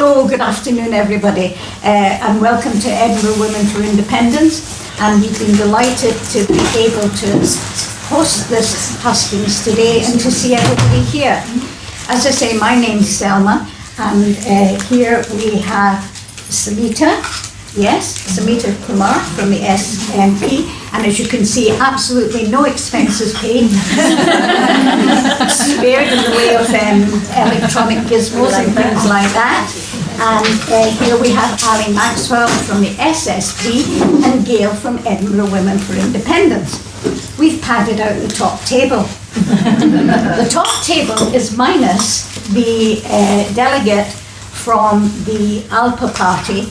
Hello, good afternoon everybody, and welcome to Edinburgh Women for Independence. And we've been delighted to be able to host this hustings today and to see everybody here. As I say, my name's Selma, and here we have Simita Kumar from the SNP, and as you can see, absolutely no expenses paid, spared in the way of electronic gizmos and things like that. And here we have Ally Maxwell from the SSP and Gail from Edinburgh Women for Independence. We've padded out the top table. The top table is minus the delegate from the ALPA party.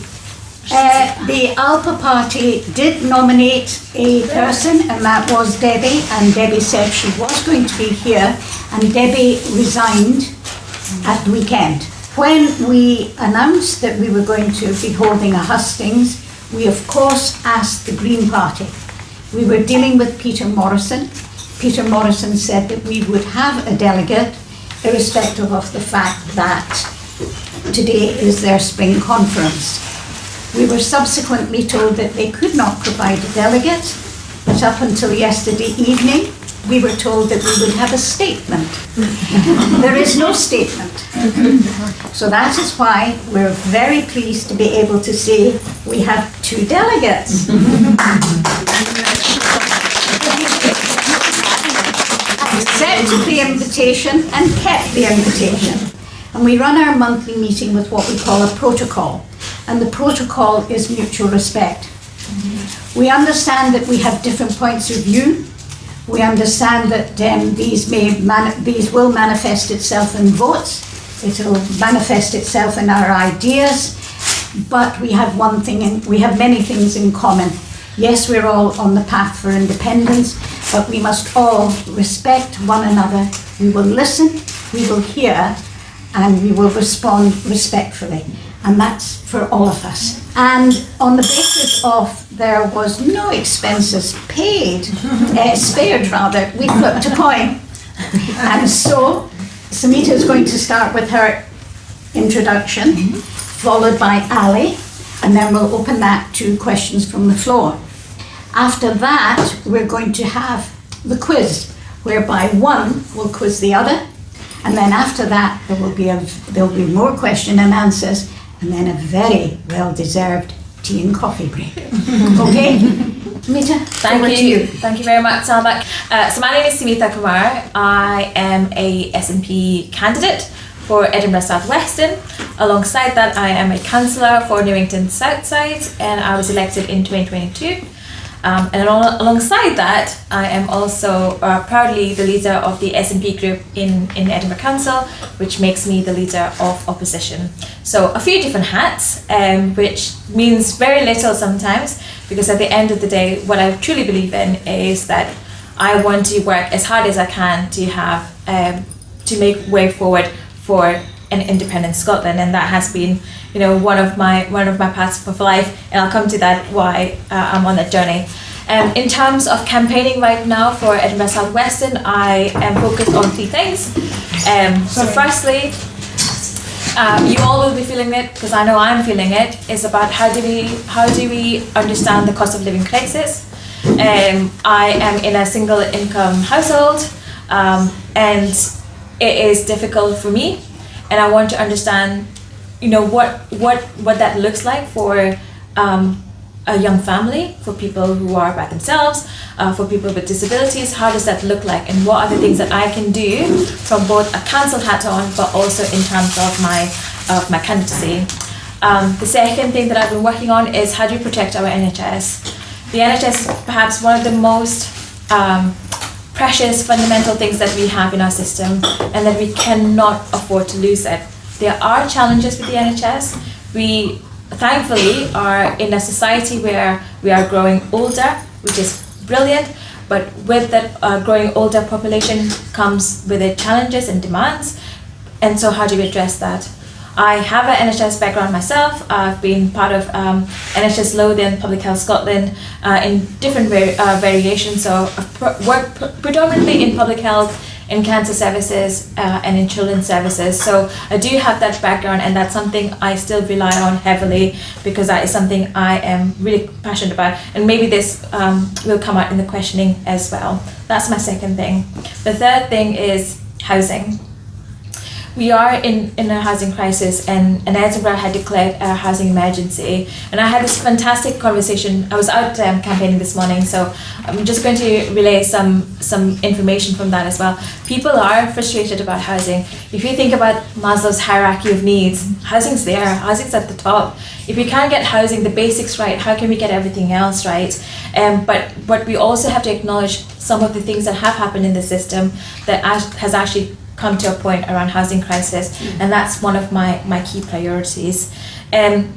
The ALPA party did nominate a person, and that was Debbie, and Debbie said she was going to be here, and Debbie resigned at the weekend. When we announced that we were going to be holding a hustings, we of course asked the Green Party. We were dealing with Peter Morrison. Peter Morrison said that we would have a delegate, irrespective of the fact that today is their spring conference. We were subsequently told that they could not provide a delegate, but up until yesterday evening, we were told that we would have a statement. There is no statement. So that is why we're very pleased to be able to say we have 2 delegates. Accepted the invitation and kept the invitation. And we run our monthly meeting with what we call a protocol. And the protocol is mutual respect. We understand that we have different points of view. We understand that these will manifest itself in votes. It will manifest itself in our ideas. But we have one thing, and we have many things in common. Yes, we're all on the path for independence, but we must all respect one another. We will listen, we will hear, and we will respond respectfully. And that's for all of us. And on the basis of there was no expenses paid, spared rather, we flipped a coin. And so Simita is going to start with her introduction, followed by Ally, and then we'll open that to questions from the floor. After that, we're going to have the quiz, whereby one will quiz the other, and then after that there'll be more question and answers, and then a very well-deserved tea and coffee break. Okay? Simita, over to you. Thank you very much, Salma. So my name is Simita Kumar. I am a SNP candidate for Edinburgh South Western. Alongside that, I am a councillor for Newington Southside, and I was elected in 2022. And alongside that, I am also proudly the leader of the SNP group in Edinburgh Council, which makes me the leader of opposition. So a few different hats, which means very little sometimes, because at the end of the day, what I truly believe in is that I want to work as hard as I can to have to make way forward for an independent Scotland, and that has been, one of my paths for life, and I'll come to that why I'm on that journey. In terms of campaigning right now for Edinburgh South Western, I am focused on 3 things. So firstly, you all will be feeling it, because I know I'm feeling it, is about how do we understand the cost of living crisis. I am in a single income household, and it is difficult for me. And I want to understand, what that looks like for a young family, for people who are by themselves, for people with disabilities. How does that look like, and what are the things that I can do from both a council hat on, but also in terms of my candidacy. The second thing that I've been working on is how do we protect our NHS. The NHS is perhaps one of the most precious fundamental things that we have in our system, and that we cannot afford to lose it. There are challenges with the NHS. We thankfully are in a society where we are growing older, which is brilliant, but with that growing older population comes with it challenges and demands. And so how do we address that? I have an NHS background myself. I've been part of NHS Lothian, Public Health Scotland in different variations. So I've worked predominantly in public health in cancer services and in children's services. So I do have that background, and that's something I still rely on heavily because that is something I am really passionate about. And maybe this will come out in the questioning as well. That's my second thing. The third thing is housing. We are in a housing crisis, and Edinburgh had declared a housing emergency. And I had this fantastic conversation. I was out campaigning this morning, so I'm just going to relay some information from that as well. People are frustrated about housing. If you think about Maslow's hierarchy of needs, housing's there, housing's at the top. If we can't get housing, the basics right, how can we get everything else right? But we also have to acknowledge some of the things that have happened in the system that has actually come to a point around housing crisis, and that's one of my key priorities. And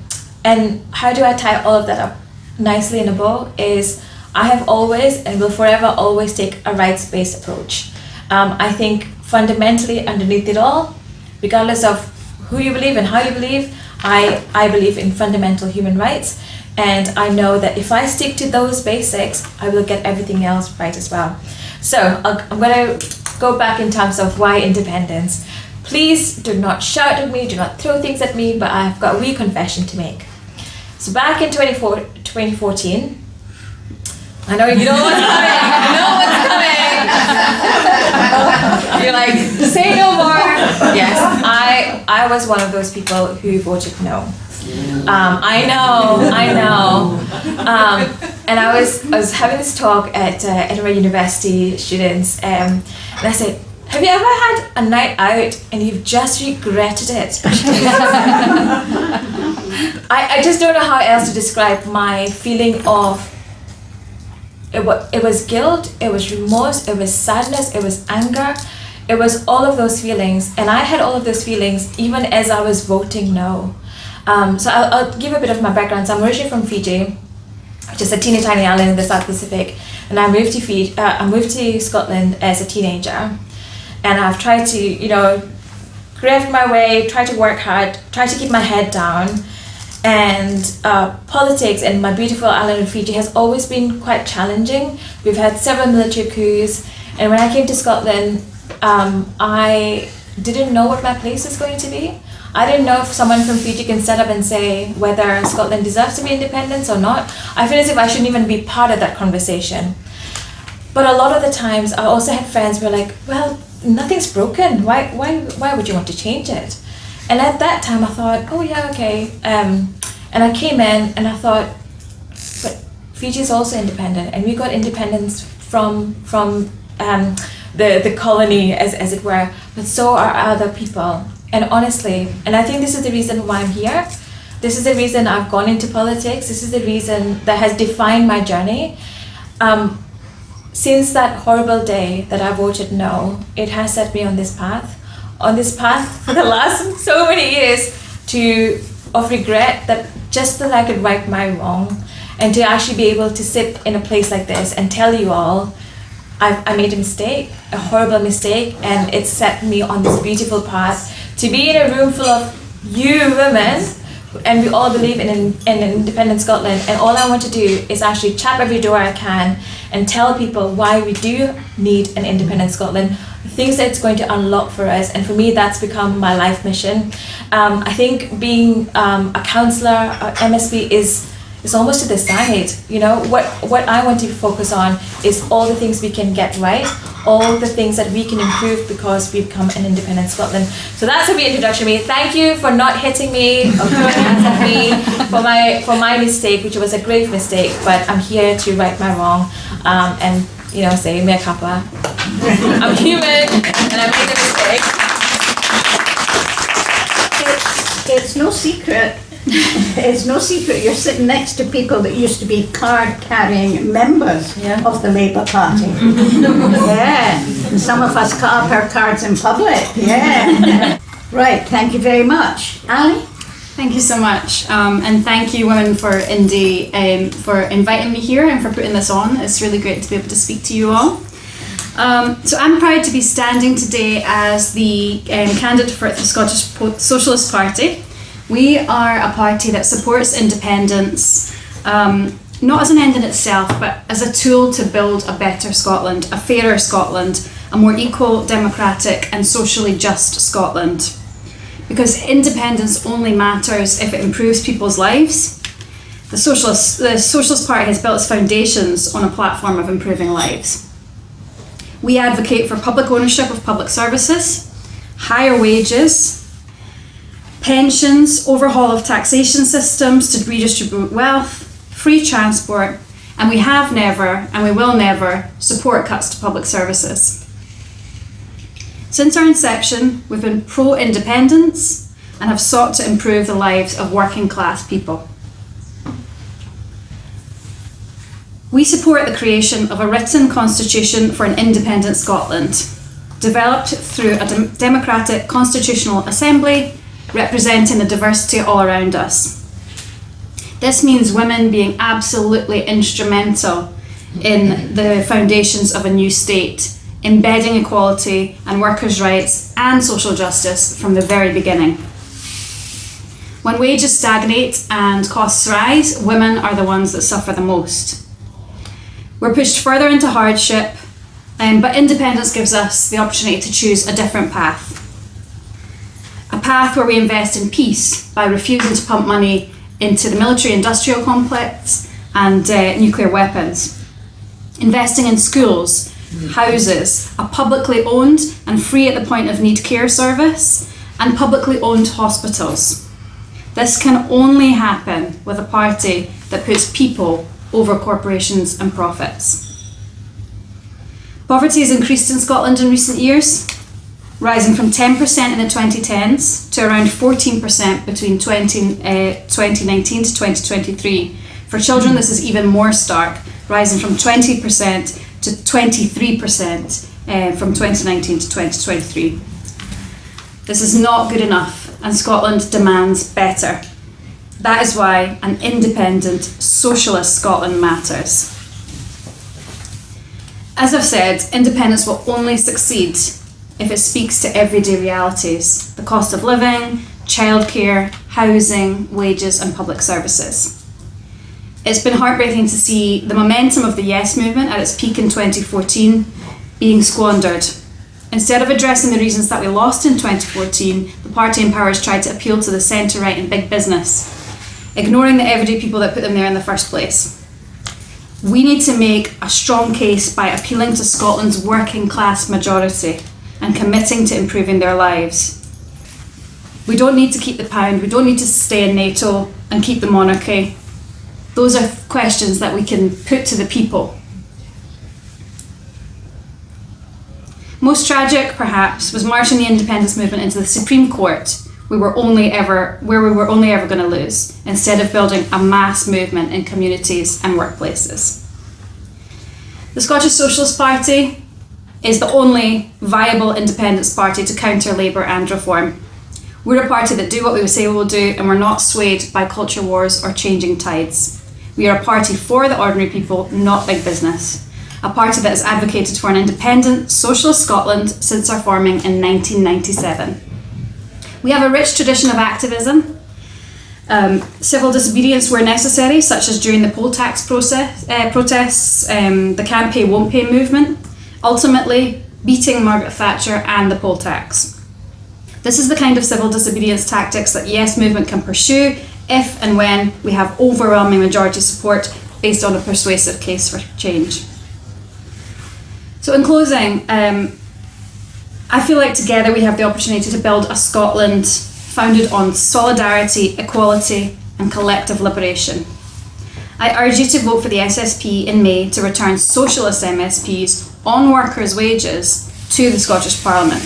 how do I tie all of that up nicely in a bow is I have always and will forever always take a rights-based approach. I think fundamentally underneath it all, regardless of who you believe and how you believe, I believe in fundamental human rights, and I know that if I stick to those basics, I will get everything else right as well. So I'm going to go back in terms of why independence. Please do not shout at me, do not throw things at me, but I've got a wee confession to make. So back in 2014, I know you know what's coming, you know what's coming. You're like, say no more. Yes, I was one of those people who voted no. I know. And I was having this talk at Edinburgh University students, and I said, have you ever had a night out and you've just regretted it? I just don't know how else to describe my feeling of it was guilt, it was remorse, it was sadness, it was anger, it was all of those feelings, and I had all of those feelings even as I was voting no. So I'll give a bit of my background. So I'm originally from Fiji, which is a teeny tiny island in the South Pacific, and I moved to Scotland as a teenager, and I've tried to graft my way, try to work hard, try to keep my head down, and politics in my beautiful island of Fiji has always been quite challenging. We've had several military coups, and when I came to Scotland, I didn't know what my place was going to be. I didn't know if someone from Fiji can stand up and say whether Scotland deserves to be independent or not. I feel as if I shouldn't even be part of that conversation. But a lot of the times I also had friends who were like, well, nothing's broken. Why would you want to change it? And at that time I thought, oh yeah, okay. And I came in and I thought, but Fiji is also independent, and we got independence from the colony as it were, but so are other people. And honestly, and I think this is the reason why I'm here. This is the reason I've gone into politics. This is the reason that has defined my journey. Since that horrible day that I voted no, it has set me on this path for the last so many years of regret, that just that I could right my wrong, and to actually be able to sit in a place like this and tell you all, I made a mistake, a horrible mistake, and it set me on this beautiful path to be in a room full of you women, and we all believe in an independent Scotland, and all I want to do is actually tap every door I can and tell people why we do need an independent Scotland, the things that it's going to unlock for us, and for me that's become my life mission. I think being a councillor, MSP is almost to the side. What I want to focus on is all the things we can get right, all the things that we can improve because we become an independent Scotland. So that's a wee introduction to me. Thank you for not hitting me or throwing hands at me for my mistake, which was a grave mistake, but I'm here to right my wrong and say mea kappa. I'm human and I made a mistake. It's no secret. It's no secret you're sitting next to people that used to be card-carrying members of the Labour Party. Yeah, and some of us cut up our cards in public. Yeah. Right, thank you very much. Ally? Thank you so much, and thank you, Women for Indie, for inviting me here and for putting this on. It's really great to be able to speak to you all. So I'm proud to be standing today as the candidate for the Scottish Socialist Party. We are a party that supports independence, not as an end in itself, but as a tool to build a better Scotland, a fairer Scotland, a more equal, democratic and socially just Scotland. Because independence only matters if it improves people's lives. The Socialist Party has built its foundations on a platform of improving lives. We advocate for public ownership of public services, higher wages, pensions, overhaul of taxation systems to redistribute wealth, free transport, and we have never, and we will never, support cuts to public services. Since our inception, we've been pro-independence and have sought to improve the lives of working class people. We support the creation of a written constitution for an independent Scotland, developed through a democratic constitutional assembly representing the diversity all around us. This means women being absolutely instrumental in the foundations of a new state, embedding equality and workers' rights and social justice from the very beginning. When wages stagnate and costs rise, women are the ones that suffer the most. We're pushed further into hardship, but independence gives us the opportunity to choose a different path. A path where we invest in peace by refusing to pump money into the military-industrial complex and nuclear weapons. Investing in schools, houses, a publicly owned and free at the point of need care service, and publicly owned hospitals. This can only happen with a party that puts people over corporations and profits. Poverty has increased in Scotland in recent years, rising from 10% in the 2010s to around 14% between 2019 to 2023. For children, this is even more stark, rising from 20% to 23% from 2019 to 2023. This is not good enough, and Scotland demands better. That is why an independent, socialist Scotland matters. As I've said, independence will only succeed if it speaks to everyday realities: the cost of living, childcare, housing, wages, and public services. It's been heartbreaking to see the momentum of the Yes movement at its peak in 2014 being squandered. Instead of addressing the reasons that we lost in 2014, the party in power has tried to appeal to the centre-right and big business, ignoring the everyday people that put them there in the first place. We need to make a strong case by appealing to Scotland's working class majority and committing to improving their lives. We don't need to keep the pound, we don't need to stay in NATO and keep the monarchy. Those are questions that we can put to the people. Most tragic, perhaps, was marching the independence movement into the Supreme Court, where we were only ever going to lose, instead of building a mass movement in communities and workplaces. The Scottish Socialist Party is the only viable independence party to counter Labour and reform. We're a party that do what we say we will do, and we're not swayed by culture wars or changing tides. We are a party for the ordinary people, not big business. A party that has advocated for an independent, socialist Scotland since our forming in 1997. We have a rich tradition of activism, civil disobedience where necessary, such as during the poll tax protests, the Can't Pay, Won't Pay movement, ultimately beating Margaret Thatcher and the poll tax. This is the kind of civil disobedience tactics that Yes movement can pursue if and when we have overwhelming majority support based on a persuasive case for change. So in closing, I feel like together we have the opportunity to build a Scotland founded on solidarity, equality and collective liberation. I urge you to vote for the SSP in May to return socialist MSPs on workers' wages to the Scottish Parliament.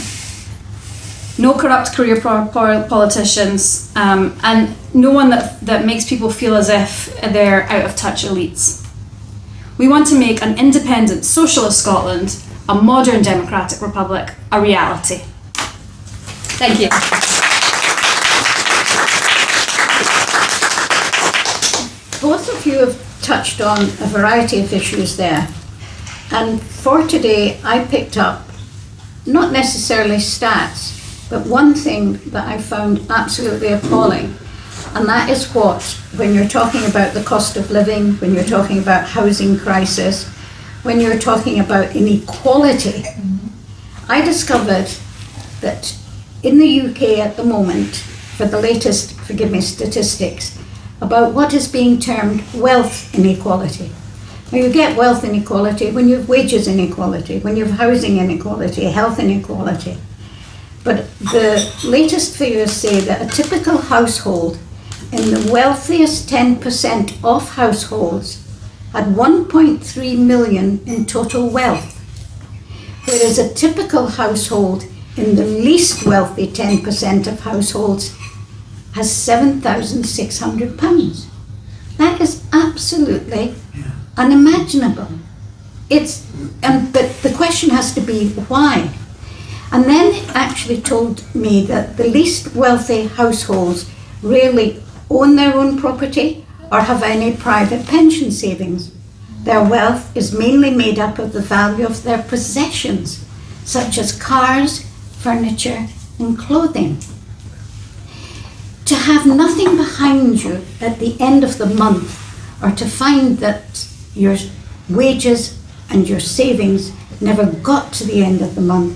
No corrupt career politicians, and no one that makes people feel as if they're out of touch elites. We want to make an independent socialist Scotland, a modern democratic republic, a reality. Thank you. Both of you have touched on a variety of issues there. And for today, I picked up, not necessarily stats, but one thing that I found absolutely appalling. And that is when you're talking about the cost of living, when you're talking about housing crisis, when you're talking about inequality, I discovered that in the UK at the moment, for the latest, forgive me, statistics, about what is being termed wealth inequality. Now, you get wealth inequality when you have wages inequality, when you have housing inequality, health inequality. But the latest figures say that a typical household in the wealthiest 10% of households had 1.3 million in total wealth, whereas a typical household in the least wealthy 10% of households has £7,600. That is absolutely unimaginable. But the question has to be why? And then it actually told me that the least wealthy households rarely own their own property or have any private pension savings. Their wealth is mainly made up of the value of their possessions, such as cars, furniture, and clothing. To have nothing behind you at the end of the month, or to find that your wages and your savings never got to the end of the month,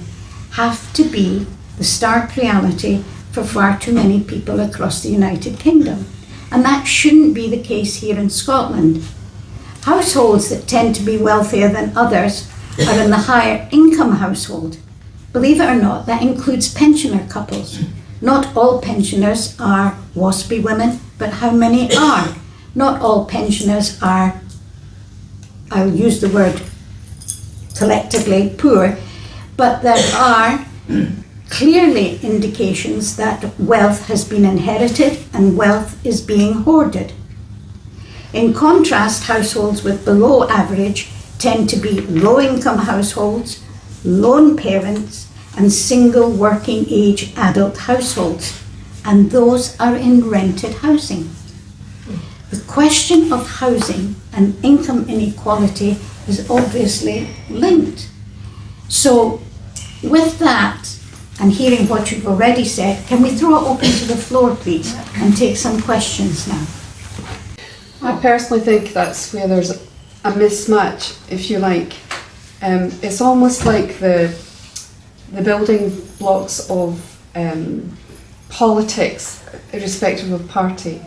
have to be the stark reality for far too many people across the United Kingdom. And that shouldn't be the case here in Scotland. Households that tend to be wealthier than others are in the higher income household. Believe it or not, that includes pensioner couples. Not all pensioners are waspy women, but how many are? Not all pensioners are, I'll use the word collectively, poor, but there are clearly indications that wealth has been inherited and wealth is being hoarded. In contrast, households with below average tend to be low-income households, lone parents, and single working age adult households, and those are in rented housing. The question of housing and income inequality is obviously linked. So with that, and hearing what you've already said, can we throw it open to the floor, please, and take some questions now? I personally think that's where there's a mismatch, if you like. It's almost like the building blocks of politics, irrespective of party,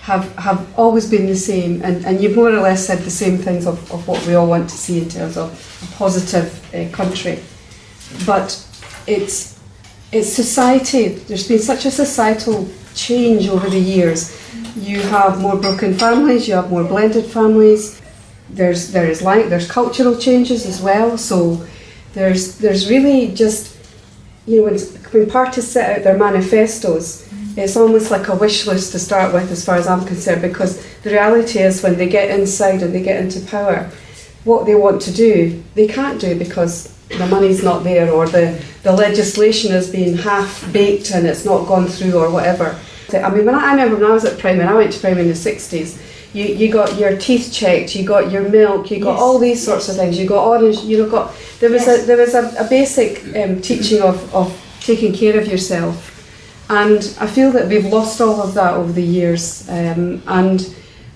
have always been the same, and you've more or less said the same things of what we all want to see in terms of a positive country. But it's society. There's been such a societal change over the years. You have more broken families, you have more blended families. There's cultural changes as well. So there's really just, when parties set out their manifestos, it's almost like a wish list to start with, as far as I'm concerned, because the reality is when they get inside and they get into power, what they want to do, they can't do because the money's not there, or the legislation is being half-baked and it's not gone through, or whatever. I mean, I remember when I was at primary, I went to primary in the 60s, you got your teeth checked, you got your milk, you got all these sorts of things, you got orange, there was a basic teaching of taking care of yourself. And I feel that we've lost all of that over the years. And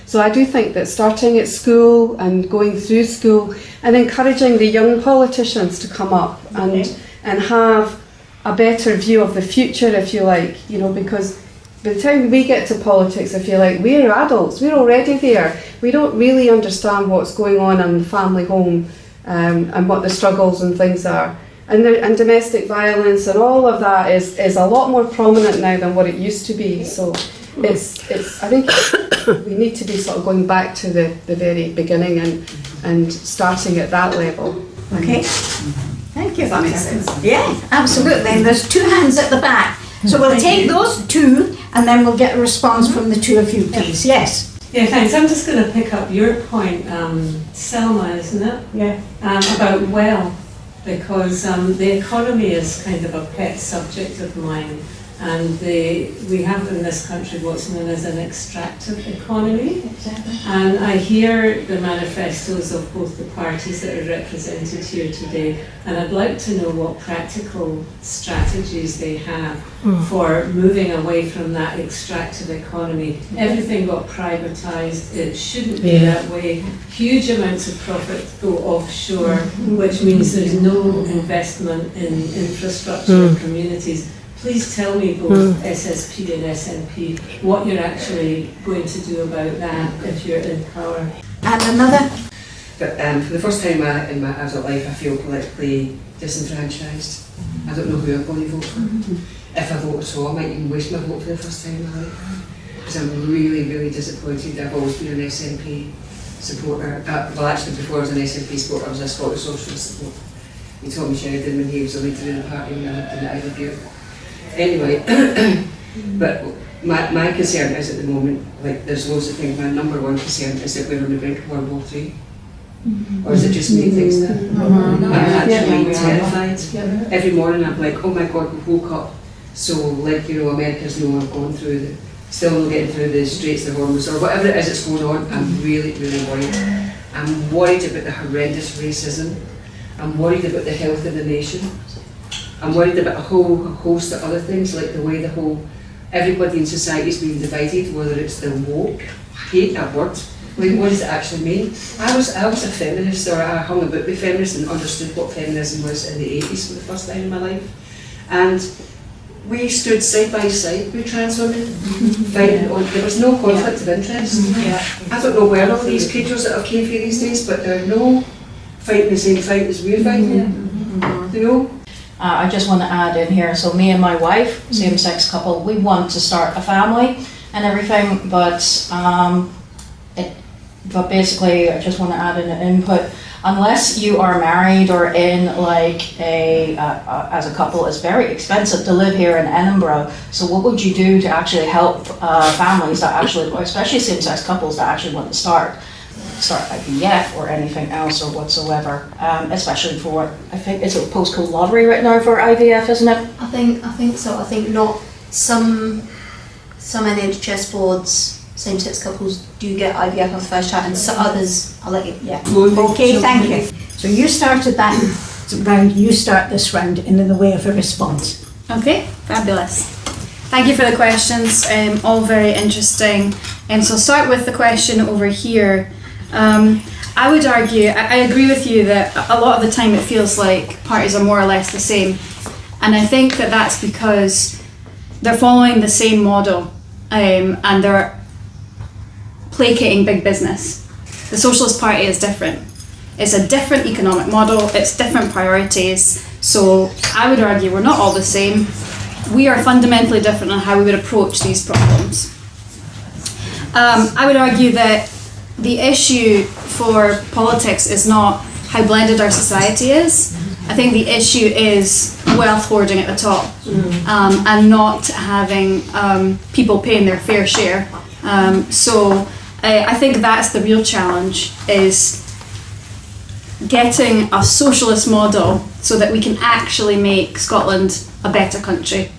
so I do think that starting at school and going through school and encouraging the young politicians to come up and have a better view of the future, if you like, because by the time we get to politics, I feel like we're adults, we're already there. We don't really understand what's going on in the family home and what the struggles and things are. And domestic violence and all of that is a lot more prominent now than what it used to be. So it's I think we need to be sort of going back to the very beginning and starting at that level. Okay, thank you. Does that make sense? Yeah, absolutely. And there's two hands at the back. So we'll take those two and then we'll get a response from the two of you, please. Yes. Yeah, thanks. I'm just going to pick up your point, Selma, isn't it? Yeah. About wealth, because the economy is kind of a pet subject of mine, And we have in this country what's known as an extractive economy. Exactly. And I hear the manifestos of both the parties that are represented here today, and I'd like to know what practical strategies they have for moving away from that extractive economy. Everything got privatised, it shouldn't be that way. Huge amounts of profit go offshore, which means there's no investment in infrastructure and communities. Please tell me, both SSP and SNP, what you're actually going to do about that if you're in power. And another? But for the first time in my adult life, I feel politically disenfranchised. I don't know who I'm going to vote for. If I vote at all, I might even waste my vote for the first time in my life. Because I'm really, really disappointed. I've always been an SNP supporter. Well, actually, before I was an SNP supporter, I was a Scottish Socialist supporter. He told me Sheridan when he was a leader in the party when I lived in Edinburgh. Anyway, but my concern is at the moment, like there's loads of things, my number one concern is that we're on the brink of World War III. Or is it just me things that I'm actually terrified. Every morning I'm like, oh my God, we woke up. So like, you know, America's gone through, still not getting through the Straits of Hormuz or whatever it is that's going on. I'm really, really worried. I'm worried about the horrendous racism. I'm worried about the health of the nation. I'm worried about a whole host of other things, like the way everybody in society is being divided, whether it's the woke, I hate that word. What does it actually mean? I was a feminist, or I hung about with feminists and understood what feminism was in the 80s for the first time in my life. And we stood side by side with trans women, fighting on, there was no conflict of interest. I don't know where all these creatures that have came through these days, but they're no fighting the same fight as we're fighting, you know? I just want to add in here, so me and my wife, same-sex couple, we want to start a family and everything, but basically I just want to add in an input. Unless you are married or in like as a couple, it's very expensive to live here in Edinburgh. So what would you do to actually help families that actually, especially same-sex couples that actually want to start IVF or anything else or whatsoever, especially for, I think it's a postcode lottery right now for IVF, isn't it? I think so. I think not some NHS boards, same-sex couples do get IVF on first child, and some others, I'll let you. Yeah. Okay, thank you. So you started that round, you start this round in the way of a response. Okay, fabulous. Thank you for the questions, all very interesting. So I'll start with the question over here. I would argue, I agree with you that a lot of the time it feels like parties are more or less the same. And I think that that's because they're following the same model and they're placating big business. The Socialist Party is different. It's a different economic model, it's different priorities. So I would argue we're not all the same. We are fundamentally different on how we would approach these problems. I would argue that the issue for politics is not how blended our society is. I think the issue is wealth hoarding at the top, and not having people paying their fair share. So I think that's the real challenge, is getting a socialist model so that we can actually make Scotland a better country.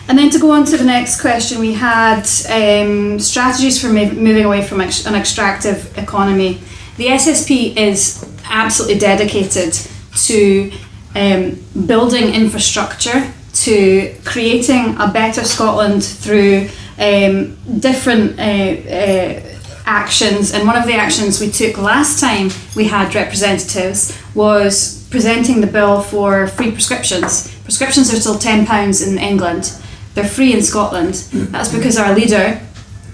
And then to go on to the next question, we had strategies for moving away from an extractive economy. The SSP is absolutely dedicated to building infrastructure, to creating a better Scotland through different actions. And one of the actions we took last time we had representatives was presenting the bill for free prescriptions. Prescriptions are still £10 in England. They're free in Scotland. That's because our leader,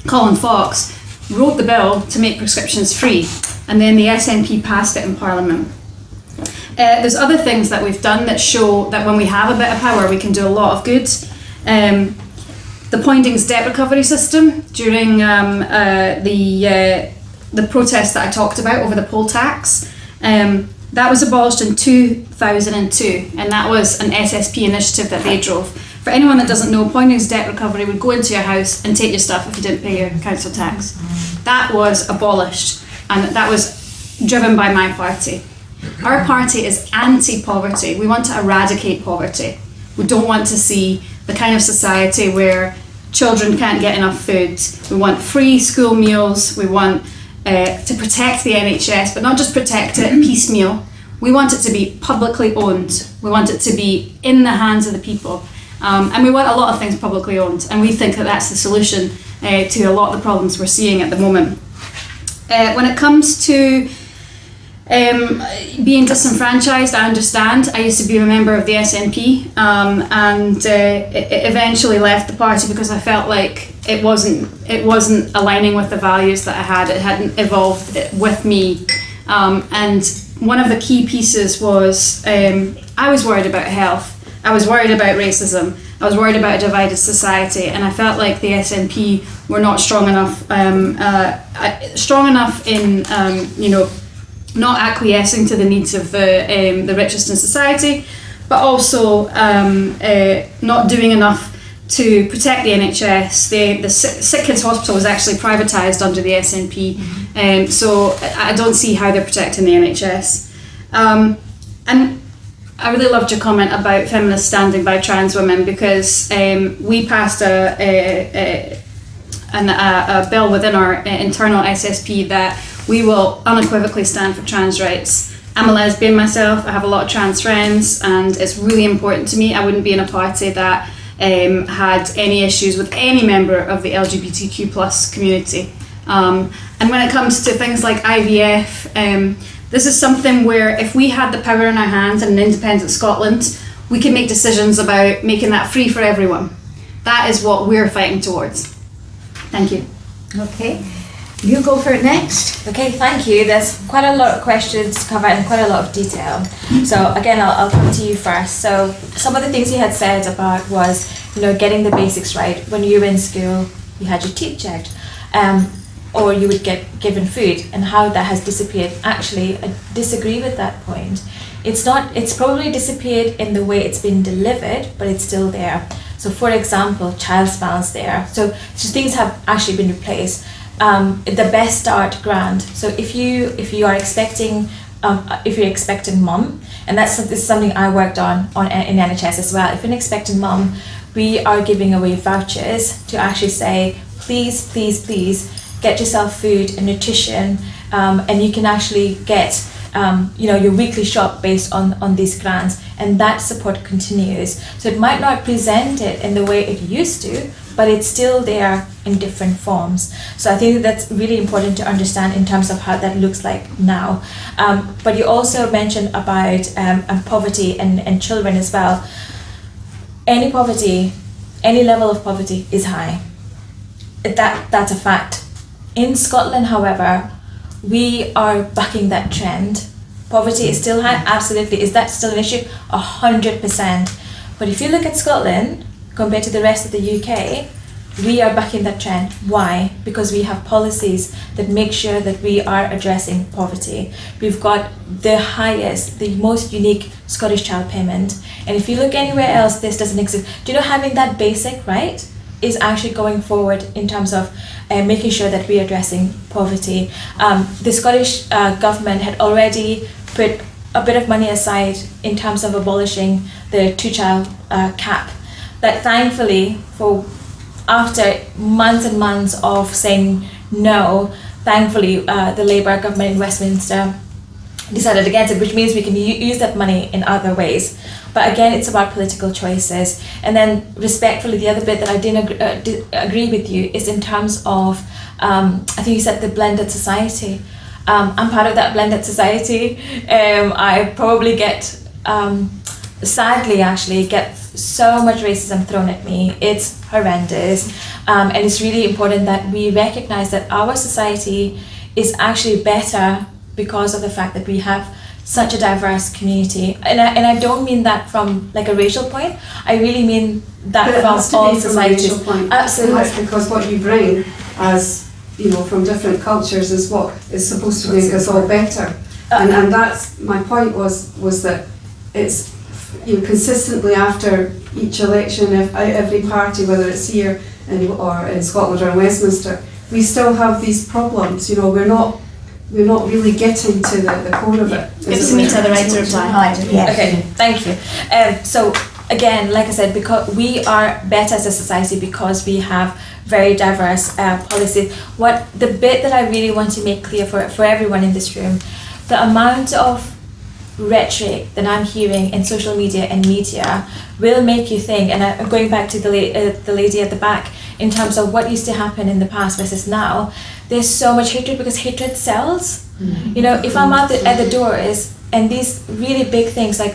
Colin Fox, wrote the bill to make prescriptions free, and then the SNP passed it in Parliament. There's other things that we've done that show that when we have a bit of power, we can do a lot of good. The Poindings debt recovery system during the protest that I talked about over the poll tax, that was abolished in 2002, and that was an SSP initiative that they drove. For anyone that doesn't know, Poindings debt recovery would go into your house and take your stuff if you didn't pay your council tax. That was abolished, and that was driven by my party. Our party is anti-poverty. We want to eradicate poverty. We don't want to see the kind of society where children can't get enough food. We want free school meals. We want to protect the NHS, but not just protect it piecemeal. We want it to be publicly owned. We want it to be in the hands of the people. And we want a lot of things publicly owned. And we think that that's the solution to a lot of the problems we're seeing at the moment. When it comes to being disenfranchised, I understand. I used to be a member of the SNP and eventually left the party because I felt like it wasn't aligning with the values that I had. It hadn't evolved with me. And one of the key pieces was I was worried about health. I was worried about racism. I was worried about a divided society, and I felt like the SNP were not strong enough in not acquiescing to the needs of the richest in society, but also not doing enough to protect the NHS. The Sick Kids Hospital was actually privatised under the SNP, so I don't see how they're protecting the NHS. And I really loved your comment about feminists standing by trans women, because we passed a bill within our internal SSP that we will unequivocally stand for trans rights. I'm a lesbian myself, I have a lot of trans friends, and it's really important to me. I wouldn't be in a party that had any issues with any member of the LGBTQ plus community. And when it comes to things like IVF, this is something where if we had the power in our hands in an independent Scotland, we could make decisions about making that free for everyone. That is what we're fighting towards. Thank you. Okay, you go for it next. Okay, thank you. There's quite a lot of questions covered in quite a lot of detail. So again, I'll come to you first. So some of the things you had said about was, getting the basics right. When you were in school, you had your teeth checked. Or you would get given food, and how that has disappeared. Actually, I disagree with that point. It's probably disappeared in the way it's been delivered, but it's still there. So for example, child smiles there. So things have actually been replaced. The Best Start grant. So if you are expecting, if you're expecting mum, and this is something I worked on in NHS as well. If you're an expecting mum, we are giving away vouchers to actually say, please, please, please, get yourself food and nutrition, and you can actually get your weekly shop based on these grants, and that support continues. So it might not present it in the way it used to, but it's still there in different forms. So I think that's really important to understand in terms of how that looks like now. But you also mentioned about poverty and children as well. Any poverty, any level of poverty is high. That's a fact. In Scotland, however, we are bucking that trend. Poverty is still high, absolutely. Is that still an issue? 100%. But if you look at Scotland, compared to the rest of the UK, we are bucking that trend. Why? Because we have policies that make sure that we are addressing poverty. We've got the highest, the most unique Scottish child payment. And if you look anywhere else, this doesn't exist. Do you know, having that basic, right, is actually going forward in terms of making sure that we're addressing poverty. The Scottish government had already put a bit of money aside in terms of abolishing the two-child cap. That thankfully, after months and months of saying no, thankfully the Labour government in Westminster decided against it, which means we can use that money in other ways. But again, it's about political choices. And then respectfully, the other bit that I didn't agree with you is in terms of, I think you said the blended society. I'm part of that blended society. I probably sadly actually get so much racism thrown at me. It's horrendous. And it's really important that we recognize that our society is actually better because of the fact that we have such a diverse community, and I don't mean that from like a racial point. I really mean that from all societies. Absolutely, because what you bring, as from different cultures, is what is supposed to make us all better. And that's my point. Was that it's consistently after each election, if every party, whether it's here or in Scotland or in Westminster, we still have these problems. We're not really getting to the core of it. Give Simita the right to reply. Okay, thank you. So again, like I said, because we are better as a society because we have very diverse policies. What the bit that I really want to make clear for everyone in this room, the amount of rhetoric that I'm hearing in social media and media will make you think, and I'm going back to the lady at the back, in terms of what used to happen in the past versus now, there's so much hatred because hatred sells. You know, if I'm out at the doors and these really big things like,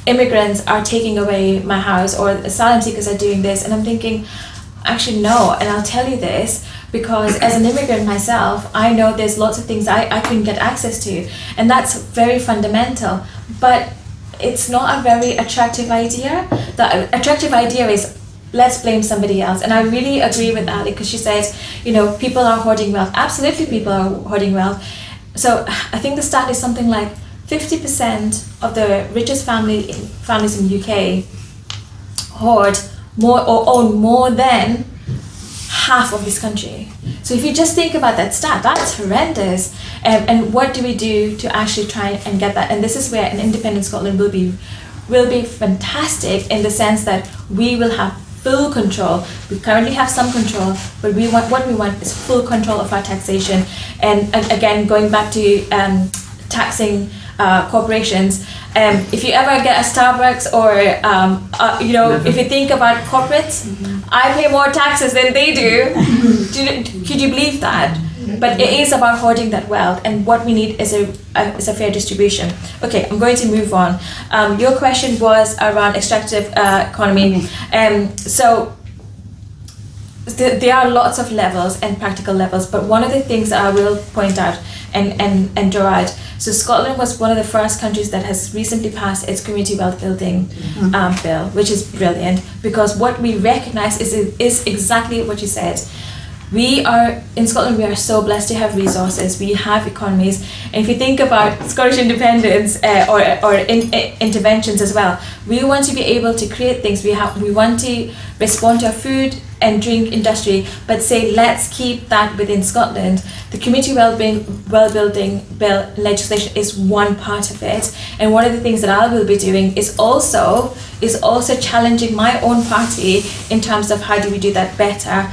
immigrants are taking away my house, or asylum seekers are doing this, and I'm thinking, actually no, and I'll tell you this, because as an immigrant myself, I know there's lots of things I couldn't get access to, and that's very fundamental, but it's not a very attractive idea. The attractive idea is, let's blame somebody else. And I really agree with Ally, because she says, you know, people are hoarding wealth. Absolutely, people are hoarding wealth. So I think the stat is something like 50% of the richest families in the UK hoard more or own more than half of this country. So if you just think about that stat, that's horrendous. And what do we do to actually try and get that? And this is where an independent Scotland will be fantastic, in the sense that we will have full control. We currently have some control, but what we want is full control of our taxation. And again, going back to taxing corporations, if you ever get a Starbucks or if you think about corporates, I pay more taxes than they do. Could you believe that? But it is about hoarding that wealth, and what we need is a fair distribution. Okay, I'm going to move on. Your question was around extractive economy. So there are lots of levels and practical levels, but one of the things that I will point out and draw out. So Scotland was one of the first countries that has recently passed its community wealth building bill, which is brilliant, because what we recognise is exactly what you said. In Scotland, we are so blessed to have resources, we have economies, and if you think about Scottish independence or interventions as well, we want to be able to create things. We want to respond to our food and drink industry, but say, let's keep that within Scotland. The community well-building bill legislation is one part of it, and one of the things that I will be doing is also challenging my own party in terms of how do we do that better,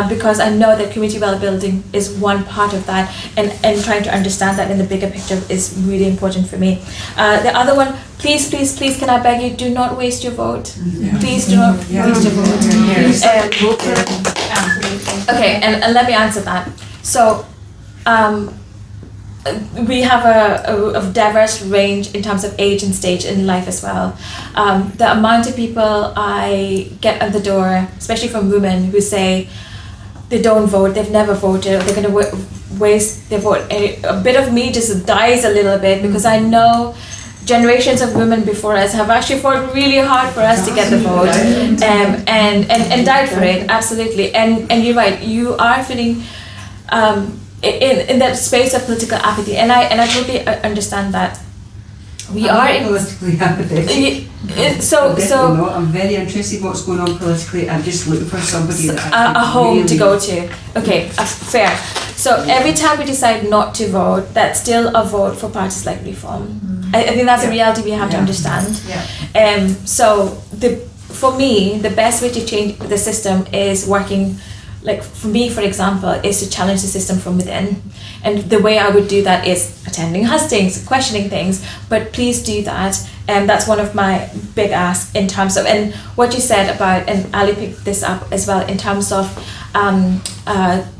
because I know that community well-building is one part of that, and trying to understand that in the bigger picture is really important for me. The other one, please, can I beg you, do not waste your vote. Please do not waste your vote. Okay, and let me answer that. So, we have a diverse range in terms of age and stage in life as well. The amount of people I get at the door, especially from women who say they don't vote, they've never voted, or they're going to waste their vote. A bit of me just dies a little bit, because I know generations of women before us have actually fought really hard for us to get the vote, and died for it, absolutely. And you're right, you are feeling in that space of political apathy, and I totally understand that. We are politically apathetic. I'm very interested in what's going on politically. I'm just looking for somebody that a home to go to. Okay, fair. So every time we decide not to vote, that's still a vote for parties like Reform. I think that's a reality we have to understand. For me, the best way to change the system is working. Like for me, for example, is to challenge the system from within. And the way I would do that is attending hustings, questioning things, but please do that. And that's one of my big asks in terms of, and what you said about, and Ali picked this up as well, in terms of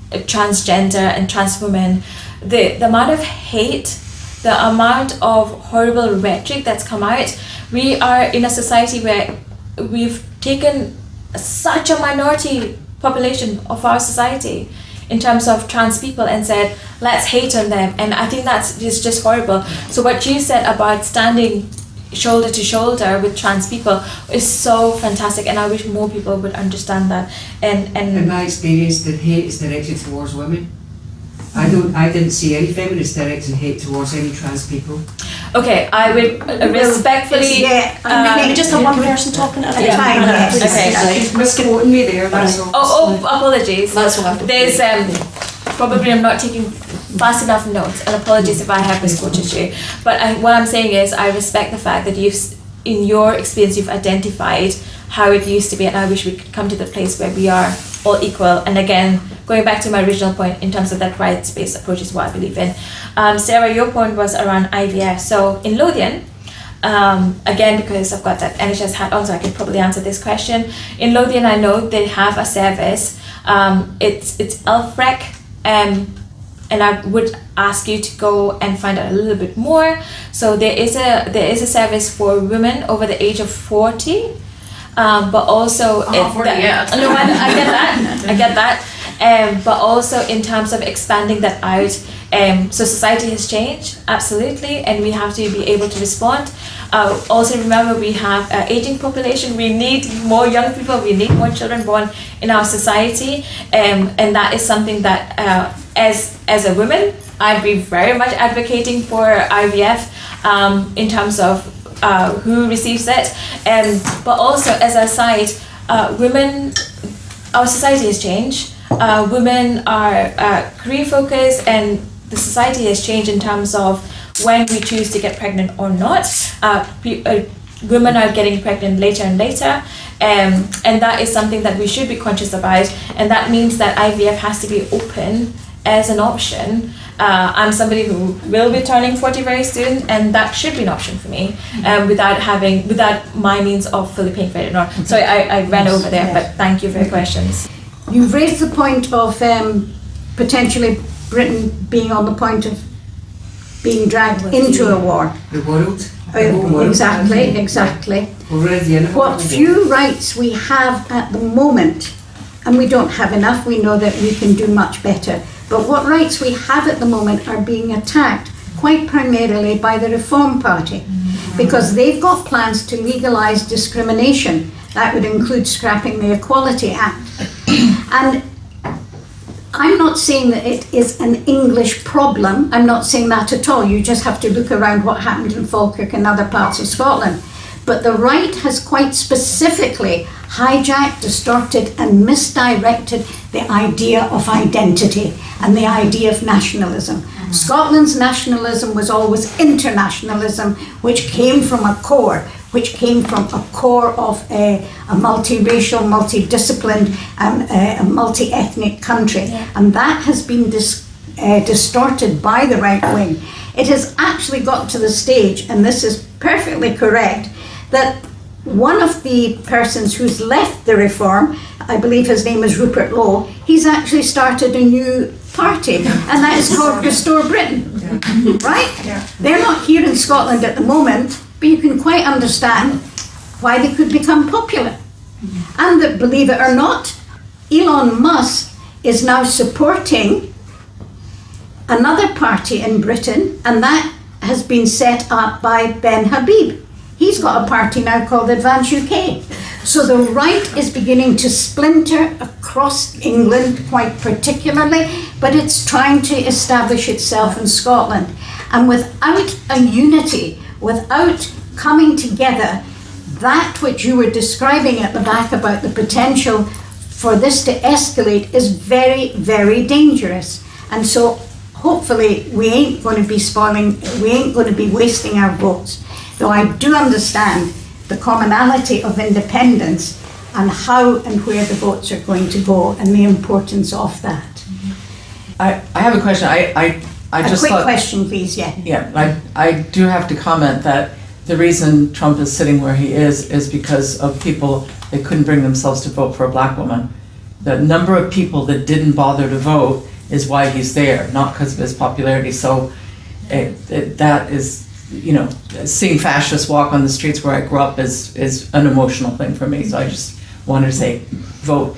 transgender and trans women, the amount of hate, the amount of horrible rhetoric that's come out. We are in a society where we've taken such a minority population of our society in terms of trans people and said, let's hate on them. And I think that's just horrible. So what you said about standing shoulder to shoulder with trans people is so fantastic, and I wish more people would understand that. And in my experience, the hate is directed towards women. I didn't see any feminists directing hate towards any trans people. Okay, I would respectfully. Maybe just have one person talking at a time. Okay. She's misquoting me there. That's all. Oh, apologies. That's what happened. There's probably I'm not taking fast enough notes, and apologies if I have misquoted you. But what I'm saying is, I respect the fact that in your experience, you've identified how it used to be, and I wish we could come to the place where we are all equal. And again, going back to my original point in terms of that rights-based approach is what I believe in. Sarah, your point was around IVF. So in Lothian, again, because I've got that NHS hat on, so I could probably answer this question. In Lothian, I know they have a service. It's ELFREC, and I would ask you to go and find out a little bit more. So there is a service for women over the age of 40, but also No, I get that. But also in terms of expanding that out. So society has changed, absolutely, and we have to be able to respond. Also remember, we have an aging population. We need more young people. We need more children born in our society, and that is something that, as a woman, I'd be very much advocating for IVF in terms of who receives it. But also, as a side, women, our society has changed. Women are career focused, and the society has changed in terms of when we choose to get pregnant or not. Women are getting pregnant later and later, and that is something that we should be conscious about, and that means that IVF has to be open as an option. I'm somebody who will be turning 40 very soon, and that should be an option for me, without my means of fully paying for it. Sorry, I ran over there, but thank you for your questions. You've raised the point of potentially Britain being on the point of being dragged into a war. The world. The whole world. Exactly. Already in What few rights we have at the moment, and we don't have enough, we know that we can do much better, but what rights we have at the moment are being attacked quite primarily by the Reform Party, because they've got plans to legalise discrimination. That would include scrapping the Equality Act. And I'm not saying that it is an English problem. I'm not saying that at all. You just have to look around what happened in Falkirk and other parts of Scotland. But the right has quite specifically hijacked, distorted and misdirected the idea of identity and the idea of nationalism. Scotland's nationalism was always internationalism, which came from a core of a multiracial, multidisciplined and a multi-ethnic country. And that has been distorted by the right wing. It has actually got to the stage, and this is perfectly correct, that one of the persons who's left the Reform, I believe his name is Rupert Lowe, he's actually started a new party, and that is called Restore Britain, right? They're not here in Scotland at the moment, but you can quite understand why they could become popular. And that, believe it or not, Elon Musk is now supporting another party in Britain, and that has been set up by Ben Habib. He's got a party now called Advance UK. So the right is beginning to splinter across England quite particularly, but it's trying to establish itself in Scotland. And without a unity, without coming together, that which you were describing at the back about the potential for this to escalate is very, very dangerous. And so hopefully we ain't going to be wasting our votes. Though I do understand the commonality of independence and how and where the votes are going to go and the importance of that. I have a question. I just quick thought, question, please. Yeah, I do have to comment that the reason Trump is sitting where he is because of people that couldn't bring themselves to vote for a black woman. The number of people that didn't bother to vote is why he's there, not because of his popularity. So that is, seeing fascists walk on the streets where I grew up is an emotional thing for me. So I just wanted to say, vote.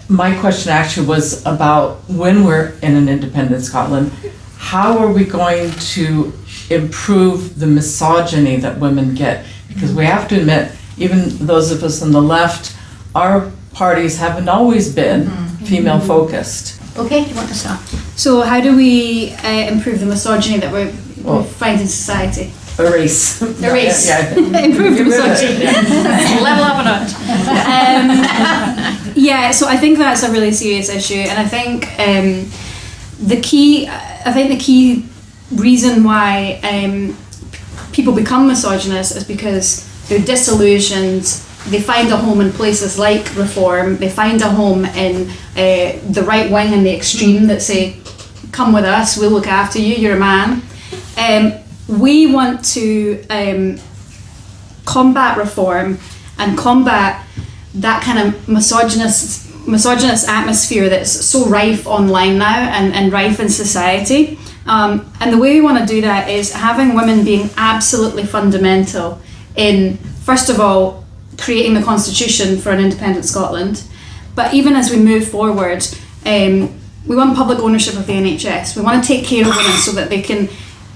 My question actually was about when we're in an independent Scotland, how are we going to improve the misogyny that women get? Because we have to admit, even those of us on the left, our parties haven't always been female focused. Okay, you want to start? So how do we improve the misogyny that we find in society? Erase. Erase. Yeah. Improve the misogyny. Level up a notch. So I think that's a really serious issue, and I think the key reason why people become misogynist is because they're disillusioned. They find a home in places like Reform. They find a home in the right wing and the extreme that say, come with us, we'll look after you, you're a man. We want to combat Reform and combat that kind of misogynist atmosphere that's so rife online now and rife in society. And the way we want to do that is having women being absolutely fundamental in, first of all, creating the constitution for an independent Scotland. But even as we move forward, we want public ownership of the NHS. We want to take care of women so that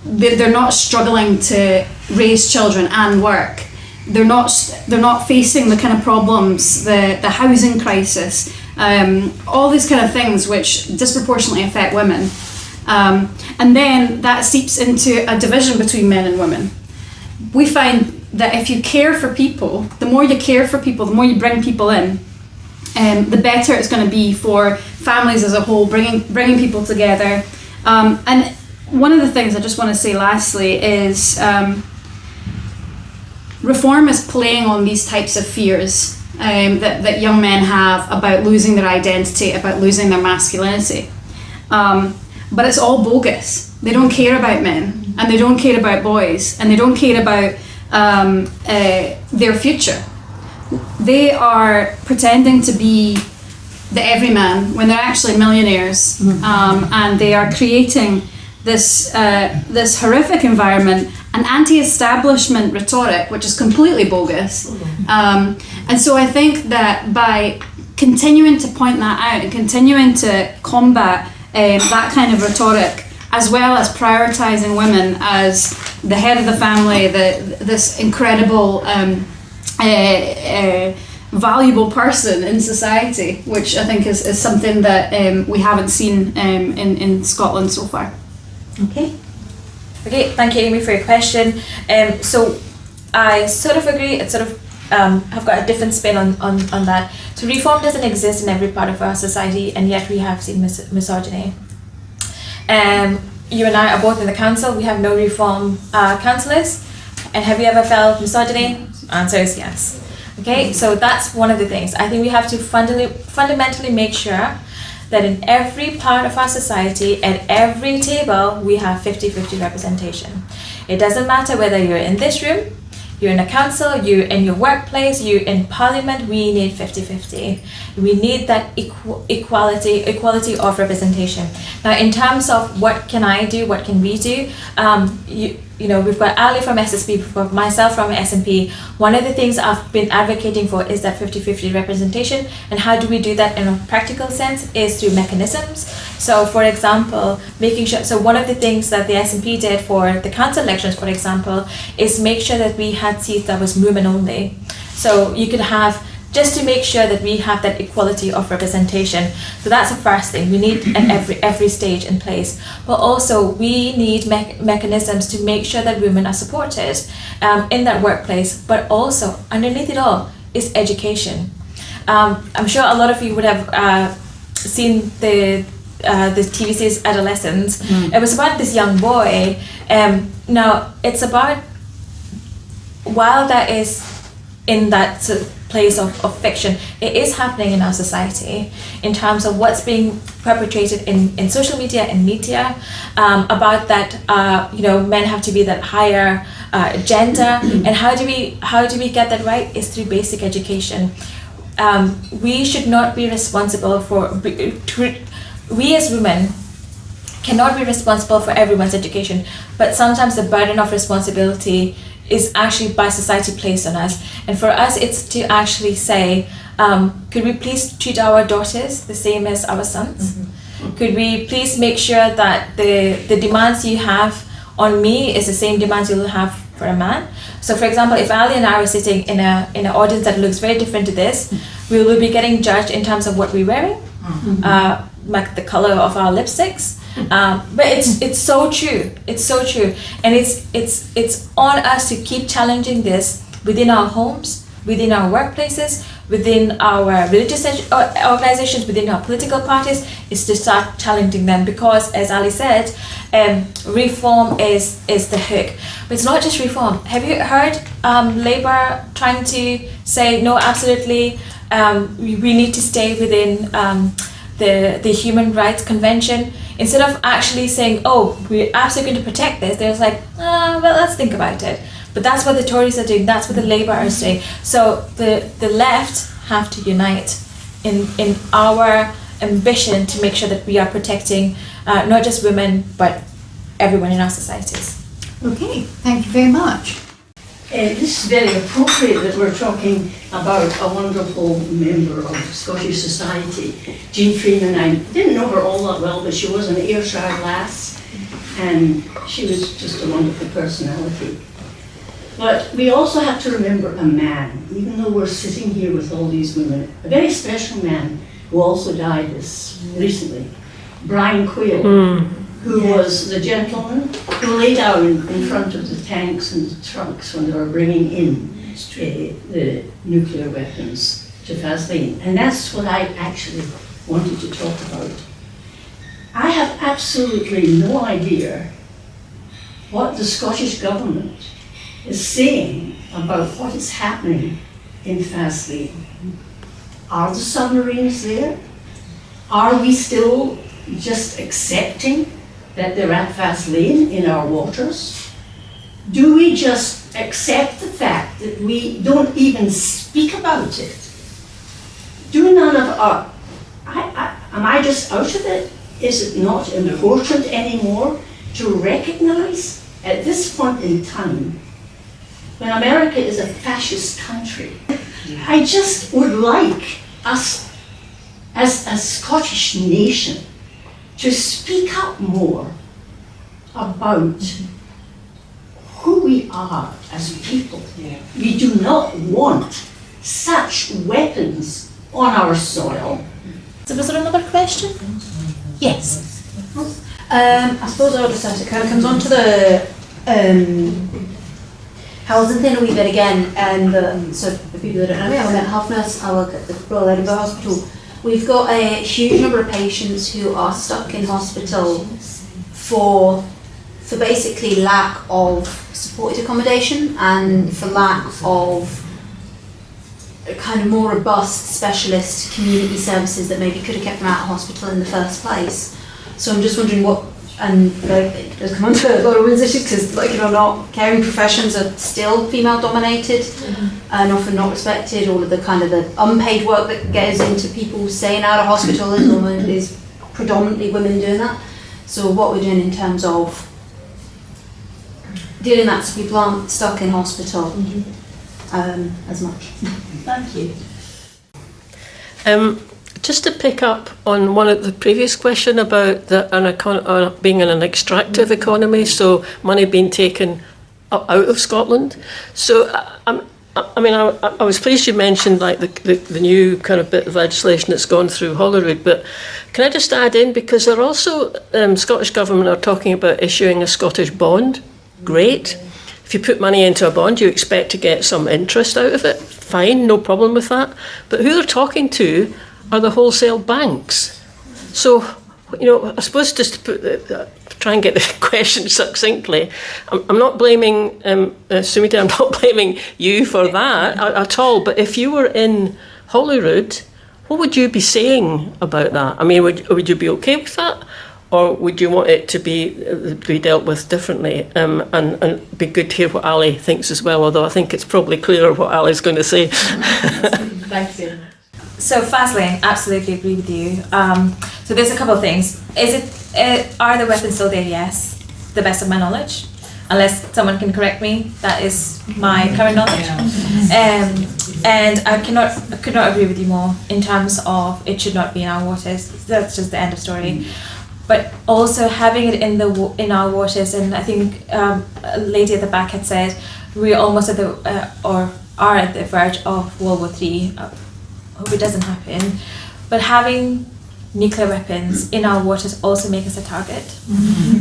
they're not struggling to raise children and work. They're not facing the kind of problems, the housing crisis, all these kind of things which disproportionately affect women. And then that seeps into a division between men and women. We find that if you care for people, the more you care for people, the more you bring people in, the better it's going to be for families as a whole, bringing people together. And one of the things I just want to say lastly is Reform is playing on these types of fears that young men have about losing their identity, about losing their masculinity. But it's all bogus. They don't care about men, and they don't care about boys, and they don't care about their future. They are pretending to be the everyman when they're actually millionaires, and they are creating this horrific environment, an anti-establishment rhetoric which is completely bogus. And so I think that by continuing to point that out and continuing to combat that kind of rhetoric, as well as prioritising women as the head of the family, this incredible valuable person in society, which I think is something that we haven't seen in Scotland so far. Okay. Okay, thank you, Amy, for your question. So I sort of agree. It's sort of have got a different spin on that. So Reform doesn't exist in every part of our society, and yet we have seen misogyny. You and I are both in the council. We have no Reform councillors. And have you ever felt misogyny? Answer is yes. Okay, so that's one of the things. I think we have to fundamentally make sure that in every part of our society, at every table, we have 50-50 representation. It doesn't matter whether you're in this room, you're in a council, you're in your workplace, you're in parliament, we need 50-50. We need that equality of representation. Now, in terms of what can I do, what can we do, you know, we've got Ally from SSP, we've got myself from SNP. One of the things I've been advocating for is that 50-50 representation, and how do we do that in a practical sense is through mechanisms. So for example, making sure, so one of the things that the SNP did for the council elections, for example, is make sure that we had seats that was women only. So you could have, just to make sure that we have that equality of representation. So that's the first thing. We need at every stage in place. But also we need mechanisms to make sure that women are supported in that workplace. But also underneath it all is education. I'm sure a lot of you would have seen the TV series Adolescence. It was about this young boy. Now it's about, while that is in that place of fiction, it is happening in our society in terms of what's being perpetrated in social media and media about that you know, men have to be that higher gender, and how do we get that right is through basic education. We should not be responsible for, we as women cannot be responsible for everyone's education, but sometimes the burden of responsibility is actually by society placed on us. And for us, it's to actually say, could we please treat our daughters the same as our sons? Could we please make sure that the demands you have on me is the same demands you'll have for a man? So for example, if Ally and I are sitting in an audience that looks very different to this, we will be getting judged in terms of what we're wearing, like the color of our lipsticks. But it's so true. It's so true, and it's on us to keep challenging this within our homes, within our workplaces, within our religious organizations, within our political parties, is to start challenging them, because, as Ali said, reform is the hook. But it's not just reform. Have you heard Labour trying to say, no, absolutely, we need to stay within the Human Rights Convention? Instead of actually saying, oh, we're absolutely going to protect this, they're like, well, let's think about it. But that's what the Tories are doing, that's what the Labour are doing. So the left have to unite in our ambition to make sure that we are protecting not just women, but everyone in our societies. Okay, thank you very much. This is very appropriate that we're talking about a wonderful member of Scottish society, Jean Freeman. I didn't know her all that well, but she was an Ayrshire lass, and she was just a wonderful personality. But we also have to remember a man, even though we're sitting here with all these women, a very special man who also died this recently, Brian Quayle, who was the gentleman who lay down in front of the tanks and the trucks when they were bringing in the nuclear weapons to Faslane. And that's what I actually wanted to talk about. I have absolutely no idea what the Scottish government is saying about what is happening in Faslane. Are the submarines there? Are we still just accepting that they're at Faslane in our waters? Do we just accept the fact that we don't even speak about it? Do none of our, am I just out of it? Is it not important anymore to recognize at this point in time, when America is a fascist country, I just would like us as a Scottish nation to speak up more about who we are as people. We do not want such weapons on our soil. So was there another question? Yes. I suppose I would just ask, it kind of comes on to the housing thing a wee bit again, and so for people that don't know me, I'm a mental health nurse. I work at the Royal Edinburgh Hospital. We've got a huge number of patients who are stuck in hospital for basically lack of supported accommodation and for lack of a kind of more robust specialist community services that maybe could have kept them out of hospital in the first place. So I'm just wondering what, and like, it does come on to a lot of women's issues because, like, you know, not caring professions are still female dominated and often not respected. All of the kind of the unpaid work that goes into people staying out of hospital is predominantly women doing that. So what we're doing in terms of doing that so people aren't stuck in hospital as much. Thank you. Just to pick up on one of the previous question about being in an extractive economy, so money being taken out of Scotland. So I was pleased you mentioned like the new kind of bit of legislation that's gone through Holyrood, but can I just add in, because they're also Scottish Government are talking about issuing a Scottish bond. Great. If you put money into a bond, you expect to get some interest out of it. Fine, no problem with that. But who they're talking to are the wholesale banks. So, you know, I suppose just to try and get the question succinctly, I'm not blaming Sumita, I'm not blaming you for that at all, but if you were in Holyrood, what would you be saying about that? I mean, would you be okay with that? Or would you want it to be dealt with differently? And be good to hear what Ally thinks as well, although I think it's probably clearer what Ally's going to say. Thanks, Ian. So Faslane, absolutely agree with you. So there's a couple of things. Are the weapons still there? Yes, to the best of my knowledge. Unless someone can correct me, that is my current knowledge. And I could not agree with you more in terms of it should not be in our waters. That's just the end of story. But also having it in our waters, and I think a lady at the back had said we're almost at or are at the verge of World War III. Hope it doesn't happen, but having nuclear weapons in our waters also make us a target,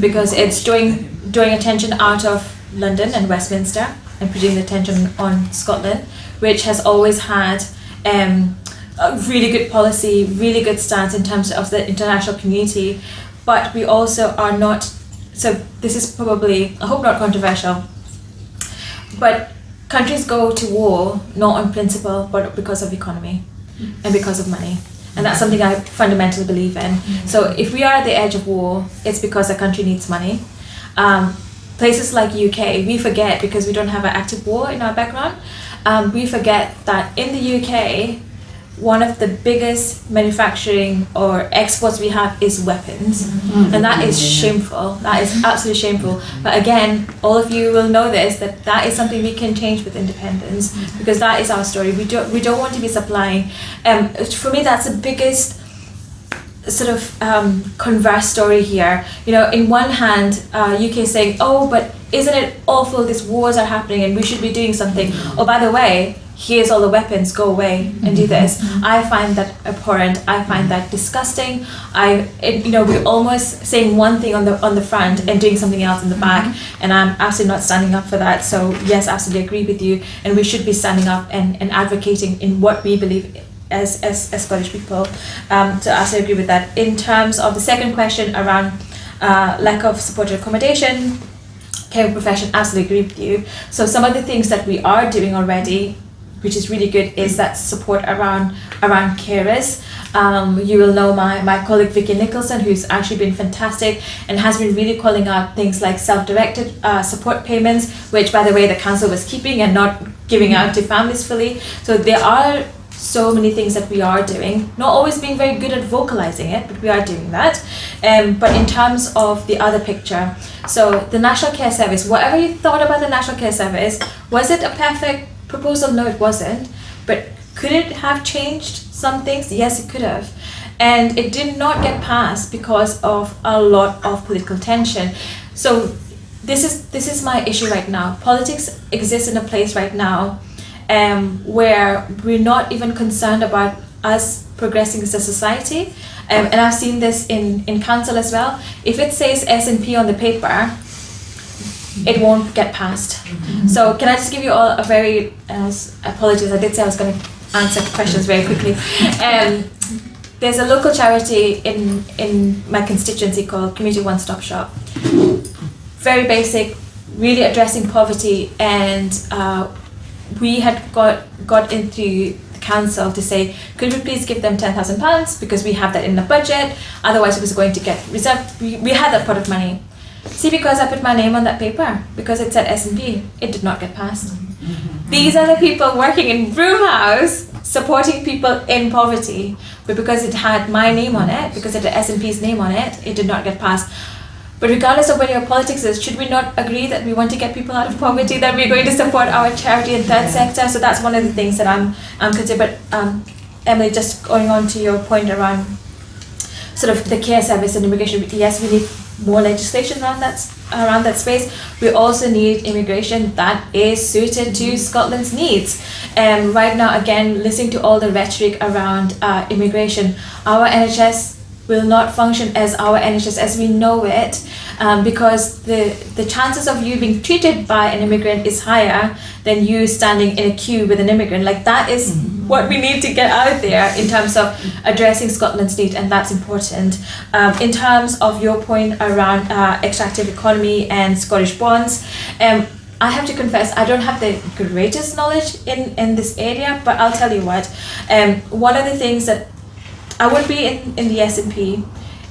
because it's drawing attention out of London and Westminster and putting the attention on Scotland, which has always had a really good policy, really good stance in terms of the international community, but we also are not, so this is probably, I hope not controversial, but countries go to war not on principle, but because of economy and because of money. And that's something I fundamentally believe in. So if we are at the edge of war, it's because the country needs money. Places like UK, we forget, because we don't have an active war in our background, we forget that in the UK, one of the biggest manufacturing or exports we have is weapons. And that is shameful. That is absolutely shameful. But again, all of you will know this, that is something we can change with independence, because that is our story. We don't want to be supplying. For me, that's the biggest sort of converse story here. You know, in one hand, UK saying, oh, but isn't it awful, these wars are happening and we should be doing something. Oh, by the way, here's all the weapons, go away and do this. I find that abhorrent. I find that disgusting. We're almost saying one thing on the front and doing something else in the back, and I'm absolutely not standing up for that. So yes, absolutely agree with you, and we should be standing up and advocating in what we believe as Scottish people. So I absolutely agree with that. In terms of the second question around lack of supported accommodation, care profession, absolutely agree with you. So some of the things that we are doing already, which is really good, is that support around carers. You will know my colleague Vicky Nicholson, who's actually been fantastic and has been really calling out things like self-directed support payments, which, by the way, the council was keeping and not giving out to families fully. So there are so many things that we are doing, not always being very good at vocalizing it, but we are doing that. But in terms of the other picture, so the National Care Service, whatever you thought about the National Care Service, was it a perfect proposal? No, it wasn't. But could it have changed some things? Yes, it could have. And it did not get passed because of a lot of political tension. So this is my issue right now. Politics exists in a place right now where we're not even concerned about us progressing as a society. And I've seen this in council as well. If it says SNP on the paper, it won't get passed. So can I just give you all a very, apologies, I did say I was going to answer questions very quickly. There's a local charity in my constituency called Community One Stop Shop. Very basic, really addressing poverty, and we had got into the council to say, could we please give them £10,000 because we have that in the budget, otherwise it was going to get reserved. We had that pot of money. See, because I put my name on that paper, because it said S&P, it did not get passed. These are the people working in Broom House, supporting people in poverty, but because it had my name on it, because it had S&P's name on it, it did not get passed. But regardless of what your politics is, should we not agree that we want to get people out of poverty, that we're going to support our charity and third sector? So that's one of the things that I'm concerned. But Emily, just going on to your point around sort of the care service and immigration, yes, we need more legislation around that space. We also need immigration that is suited to Scotland's needs. And right now, again, listening to all the rhetoric around immigration, our NHS will not function as our NHS as we know it, because the chances of you being treated by an immigrant is higher than you standing in a queue with an immigrant. Like, that is what we need to get out there in terms of addressing Scotland's need, and that's important. In terms of your point around extractive economy and Scottish bonds, I have to confess, I don't have the greatest knowledge in this area, but I'll tell you what. One of the things that I would be in the SNP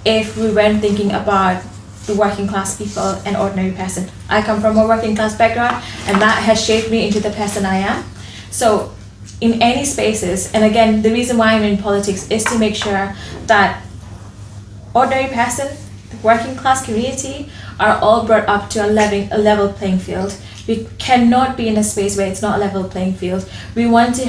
if we weren't thinking about the working class people and ordinary person. I come from a working class background, and that has shaped me into the person I am. So in any spaces, and again, the reason why I'm in politics is to make sure that ordinary person, the working class community, are all brought up to a level playing field. We cannot be in a space where it's not a level playing field. We want to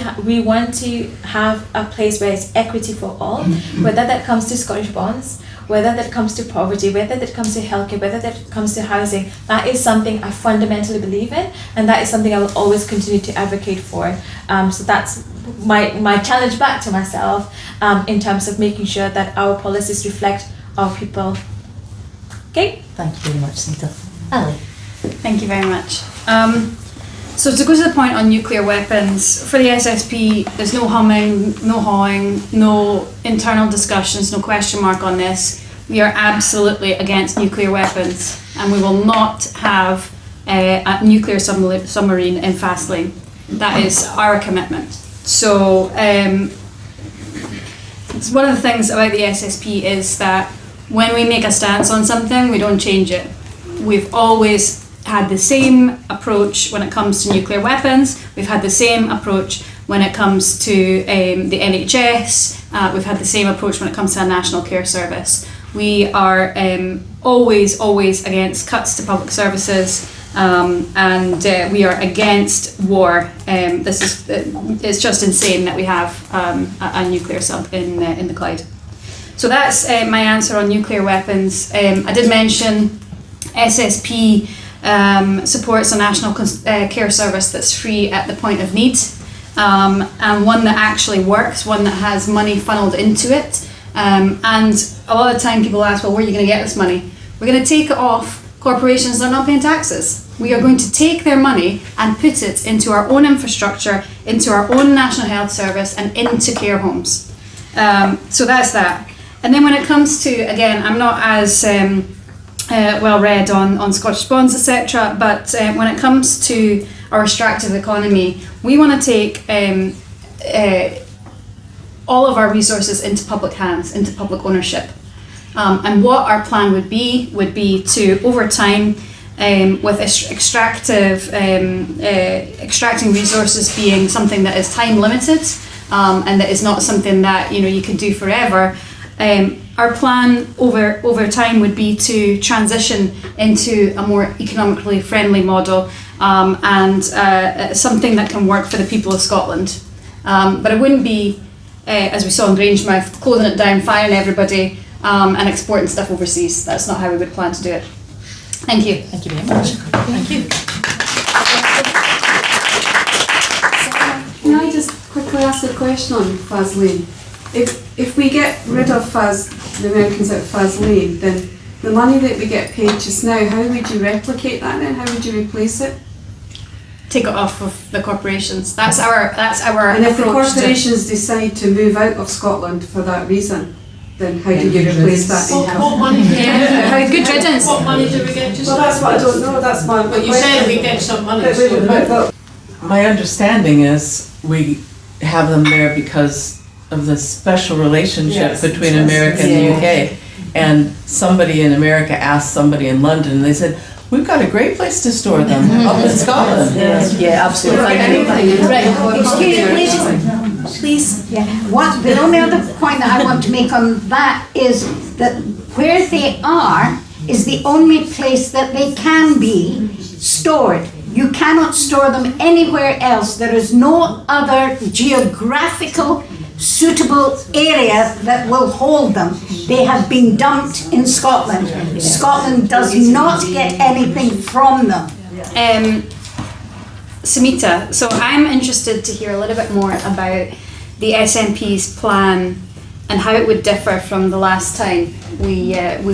have a place where it's equity for all, whether that comes to Scottish bonds, whether that comes to poverty, whether that comes to healthcare, whether that comes to housing. That is something I fundamentally believe in, and that is something I will always continue to advocate for. So that's my challenge back to myself in terms of making sure that our policies reflect our people. Okay? Thank you very much, Simita. Ally. Thank you very much. So to go to the point on nuclear weapons, for the SSP, there's no humming, no hawing, no internal discussions, no question mark on this. We are absolutely against nuclear weapons, and we will not have a nuclear submarine in Fastlane. That is our commitment. So one of the things about the SSP is that when we make a stance on something, we don't change it. We've always had the same approach when it comes to nuclear weapons. We've had the same approach when it comes to the NHS. We've had the same approach when it comes to a national care service. We are always against cuts to public services, and we are against war. It's just insane that we have a nuclear sub in the Clyde. So that's my answer on nuclear weapons. I did mention SSP supports a national care service that's free at the point of need, and one that actually works, one that has money funneled into it. And a lot of the time people ask, well, where are you going to get this money? We're going to take it off corporations that are not paying taxes. We are going to take their money and put it into our own infrastructure, into our own National Health Service, and into care homes. So that's that. And then when it comes to, again, I'm not as well read on Scottish bonds, etc., but when it comes to our extractive economy, we want to take all of our resources into public hands, into public ownership. And what our plan would be to, over time, with extracting resources being something that is time limited, and that is not something that you can do forever. Our plan over time would be to transition into a more economically friendly model, and something that can work for the people of Scotland. But it wouldn't be, as we saw in Grangemouth, closing it down, firing everybody, and exporting stuff overseas. That's not how we would plan to do it. Thank you. Thank you very much. Thank you. Can I just quickly ask a question on Fastlane? If we get rid of the Americans out of Fastlane, then the money that we get paid just now, how would you replicate that then? How would you replace it? Take it off of the corporations. That's our And if the approach to- corporations decide to move out of Scotland for that reason, then how do you replace that income? What money? Yeah, good riddance. What money do we get? Well, that's what I don't know. That's my But you said we get some money. My understanding is we have them there because of the special relationship between America and the UK. And somebody in America asked somebody in London, and they said, we've got a great place to store them up in Scotland. Yeah, absolutely. Excuse me, please. Yeah. The only other point that I want to make on that is that where they are is the only place that they can be stored. You cannot store them anywhere else. There is no other geographical suitable area that will hold them. They have been dumped in Scotland. Scotland does not get anything from them. Simita, so I'm interested to hear a little bit more about the SNP's plan and how it would differ from the last time we had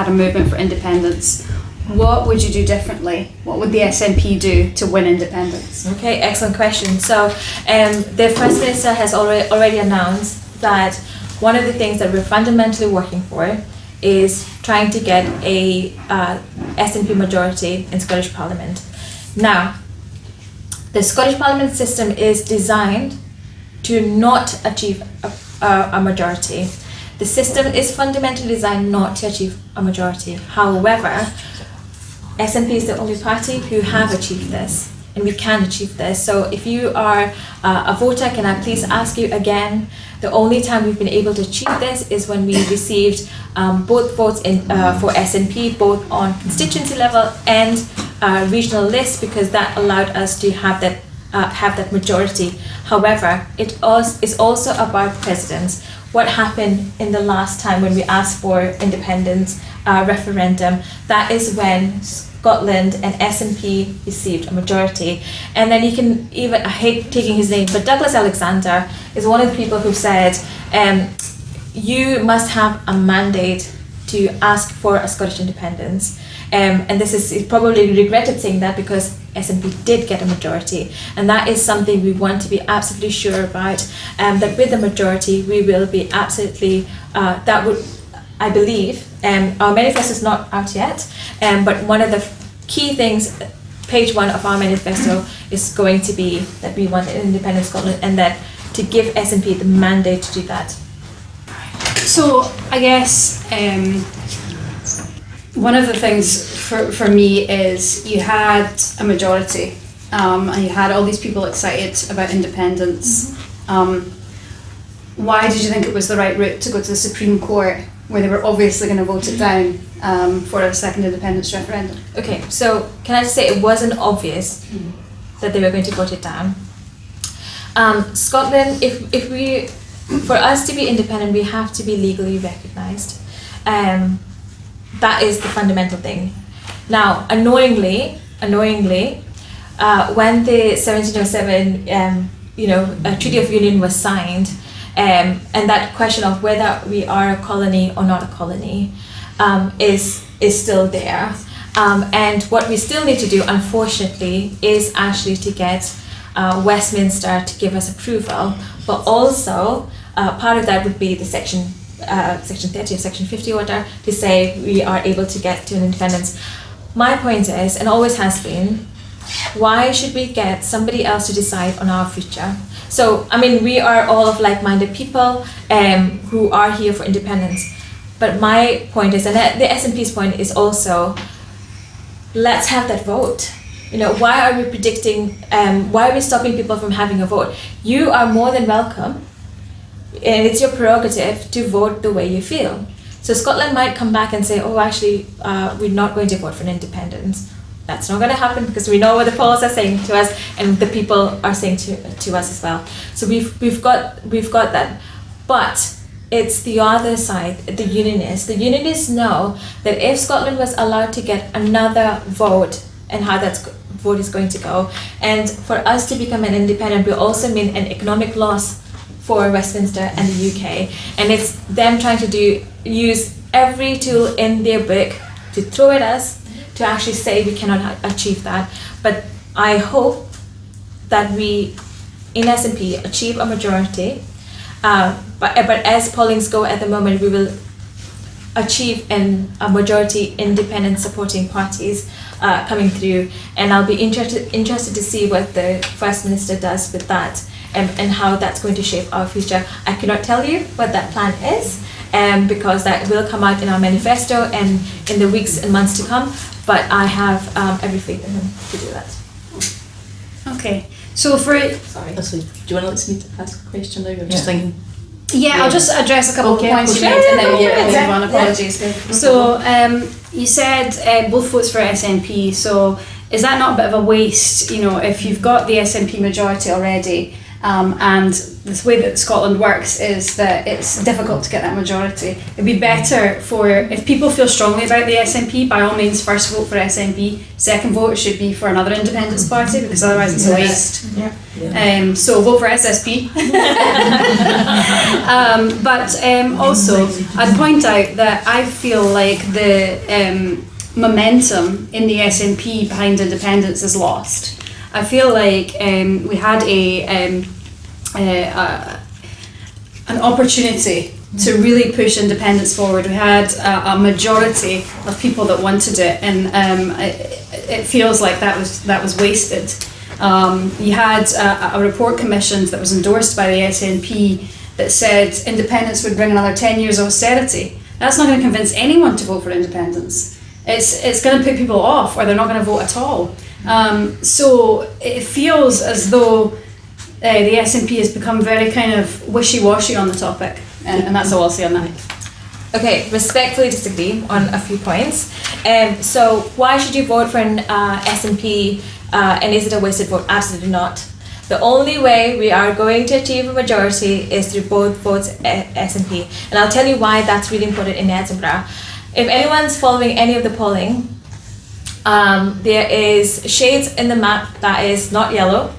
a movement for independence. What would you do differently? What would the SNP do to win independence? Okay, excellent question. So the First Minister has already announced that one of the things that we're fundamentally working for is trying to get a SNP majority in Scottish Parliament. Now, the Scottish Parliament system is designed to not achieve a majority. The system is fundamentally designed not to achieve a majority. However, SNP is the only party who have achieved this, and we can achieve this. So if you are a voter, can I please ask you again, the only time we've been able to achieve this is when we received both votes for SNP, both on constituency level and regional lists, because that allowed us to have that majority. However, it is also about precedents. What happened in the last time when we asked for independence referendum? That is when Scotland and SNP received a majority. And then you can even, I hate taking his name, but Douglas Alexander is one of the people who said, you must have a mandate to ask for a Scottish independence. And this is, he probably regretted saying that because SNP did get a majority, and that is something we want to be absolutely sure about, that with the majority we will be absolutely, that would, I believe, our manifesto is not out yet, but one of the key things, page 1 of our manifesto is going to be that we want an independent Scotland, and that to give SNP the mandate to do that. So I guess one of the things for me is you had a majority, and you had all these people excited about independence. Why did you think it was the right route to go to the Supreme Court, where they were obviously going to vote it down for a second independence referendum? Okay, so can I just say it wasn't obvious that they were going to vote it down. Scotland, if we, for us to be independent, we have to be legally recognised. That is the fundamental thing. Now, annoyingly, when the 1707, Treaty of Union was signed, and that question of whether we are a colony or not a colony is still there. And what we still need to do, unfortunately, is actually to get Westminster to give us approval, but also part of that would be the Section 30 or Section 50 order to say we are able to get to an independence. My point is, and always has been, why should we get somebody else to decide on our future? So, I mean, we are all of like-minded people who are here for independence. But my point is, and the SNP's point is also, let's have that vote. Why are we predicting, why are we stopping people from having a vote? You are more than welcome, and it's your prerogative to vote the way you feel. So Scotland might come back and say, oh, actually, we're not going to vote for an independence. That's not going to happen, because we know what the polls are saying to us, and the people are saying to us as well. So we've got that, but it's the other side, the Unionists. The Unionists know that if Scotland was allowed to get another vote, and how that vote is going to go, and for us to become an independent will also mean an economic loss for Westminster and the UK, and it's them trying to use every tool in their book to throw at us to actually say we cannot achieve that. But I hope that we in SNP achieve a majority, but as pollings go at the moment, we will achieve a majority independent supporting parties coming through, and I'll be interested to see what the First Minister does with that, and how that's going to shape our future. I cannot tell you what that plan is, because that will come out in our manifesto and in the weeks and months to come, but I have every faith in him to do that. Okay, so Sorry, do you want to let me ask a question now? I'm just thinking. Yeah, I'll just address a couple of points you made, and then we'll move on. Apologies. So you said both votes for SNP. So is that not a bit of a waste? If you've got the SNP majority already, and the way that Scotland works is that it's difficult to get that majority. It'd be better if people feel strongly about the SNP, by all means, first vote for SNP. Second vote should be for another independence party, because otherwise it's a waste. Yeah. So vote for SSP. But also, I'd point out that I feel like the momentum in the SNP behind independence is lost. I feel like we had an opportunity to really push independence forward. We had a majority of people that wanted it, and it feels like that was wasted. You had a report commissioned that was endorsed by the SNP that said independence would bring another 10 years of austerity. That's not going to convince anyone to vote for independence. It's going to put people off, or they're not going to vote at all. So it feels as though the SNP has become very kind of wishy-washy on the topic, and that's all I'll say on that. Okay, respectfully disagree on a few points. So why should you vote for an SNP, and is it a wasted vote? Absolutely not. The only way we are going to achieve a majority is through both votes SNP, and I'll tell you why that's really important in Edinburgh. If anyone's following any of the polling, there is shades in the map that is not yellow.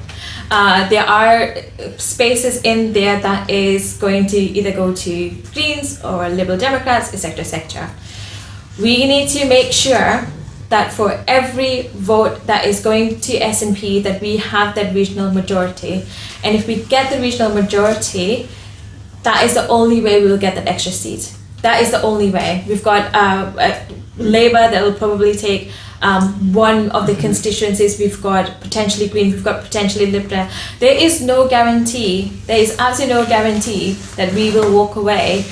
There are spaces in there that is going to either go to Greens or Liberal Democrats, etc., etc. We need to make sure that for every vote that is going to SNP, that we have that regional majority. And if we get the regional majority, that is the only way we will get that extra seat. That is the only way. We've got Labour that will probably take one of the constituencies. We've got potentially Green, we've got potentially Liberal. There is no guarantee, there is absolutely no guarantee that we will walk away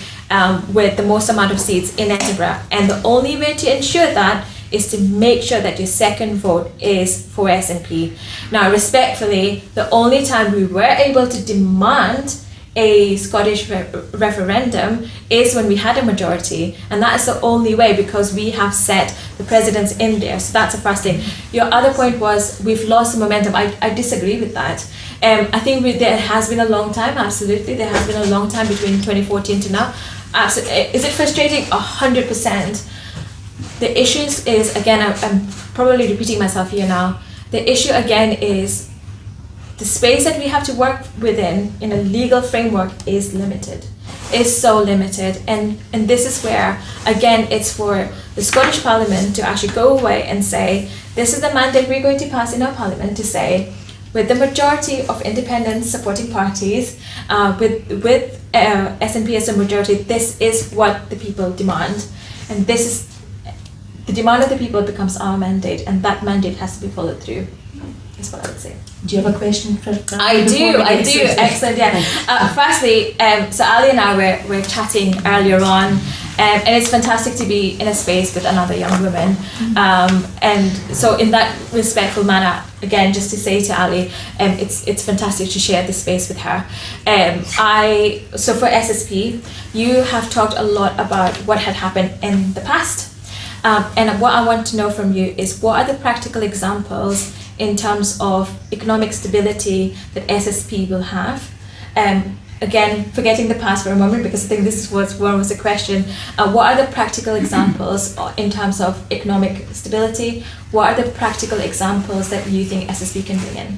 with the most amount of seats in Edinburgh. And the only way to ensure that is to make sure that your second vote is for SNP. Now, respectfully, the only time we were able to demand a Scottish referendum is when we had a majority, and that is the only way, because we have set the precedents in there. So that's the first thing. Your other point was we've lost the momentum. I disagree with that. I think there has been a long time, absolutely. There has been a long time between 2014 to now. Is it frustrating? 100%. The issue is, again, I'm probably repeating myself here now. The issue again is the space that we have to work within in a legal framework is limited. Is so limited, and this is where, again, it's for the Scottish Parliament to actually go away and say, this is the mandate we're going to pass in our Parliament, to say, with the majority of independent supporting parties, with SNP as a majority, this is what the people demand, and this is the demand of the people becomes our mandate, and that mandate has to be followed through. Is what I would say. Do you have a question for I do. Excellent, yeah. Firstly, so Ally and I were chatting earlier on, and it's fantastic to be in a space with another young woman. And so in that respectful manner, again, just to say to Ally, it's fantastic to share this space with her. So for SSP, you have talked a lot about what had happened in the past. And what I want to know from you is, what are the practical examples in terms of economic stability that SSP will have? Again, forgetting the past for a moment, because I think this was a question. What are the practical examples in terms of economic stability? What are the practical examples that you think SSP can bring in?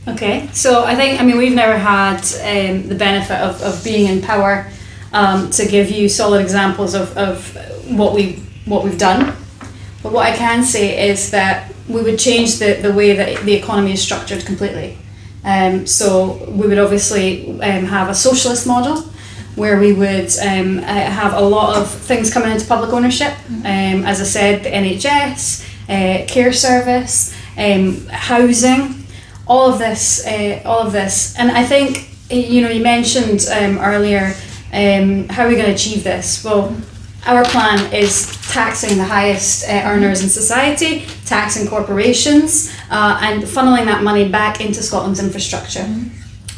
Okay, so I mean, we've never had the benefit of being in power to give you solid examples of what we've done. But what I can say is that we would change the way that the economy is structured completely. So we would obviously have a socialist model where we would have a lot of things coming into public ownership. As I said, the NHS, care service, housing, all of this. And I think, you mentioned earlier, how are we going to achieve this? Well, our plan is taxing the highest earners in society, taxing corporations, and funneling that money back into Scotland's infrastructure.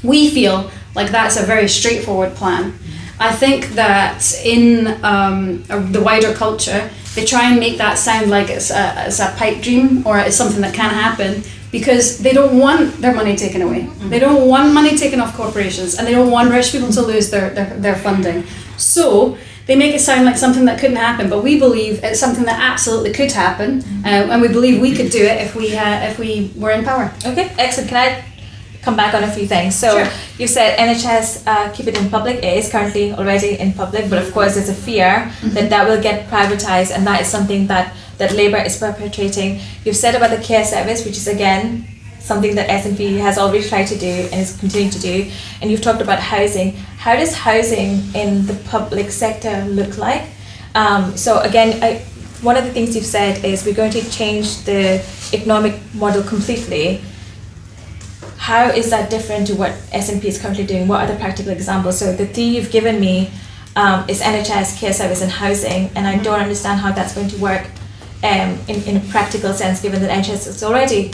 We feel like that's a very straightforward plan. I think that in the wider culture, they try and make that sound like it's a pipe dream, or it's something that can't happen, because they don't want their money taken away. They don't want money taken off corporations, and they don't want rich people to lose their funding. So they make it sound like something that couldn't happen, but we believe it's something that absolutely could happen, and we believe we could do it if we were in power. Okay, excellent. Can I come back on a few things? So Sure. You said NHS, keep it in public. It is currently already in public, but of course there's a fear that will get privatised, and that is something that Labour is perpetrating. You've said about the care service, which is again something that SNP has already tried to do and is continuing to do, and you've talked about housing. How does housing in the public sector look like? So again, one of the things you've said is we're going to change the economic model completely. How is that different to what SNP is currently doing? What are the practical examples? So the three you've given me is NHS, care service and housing, and I don't understand how that's going to work in a practical sense, given that NHS is already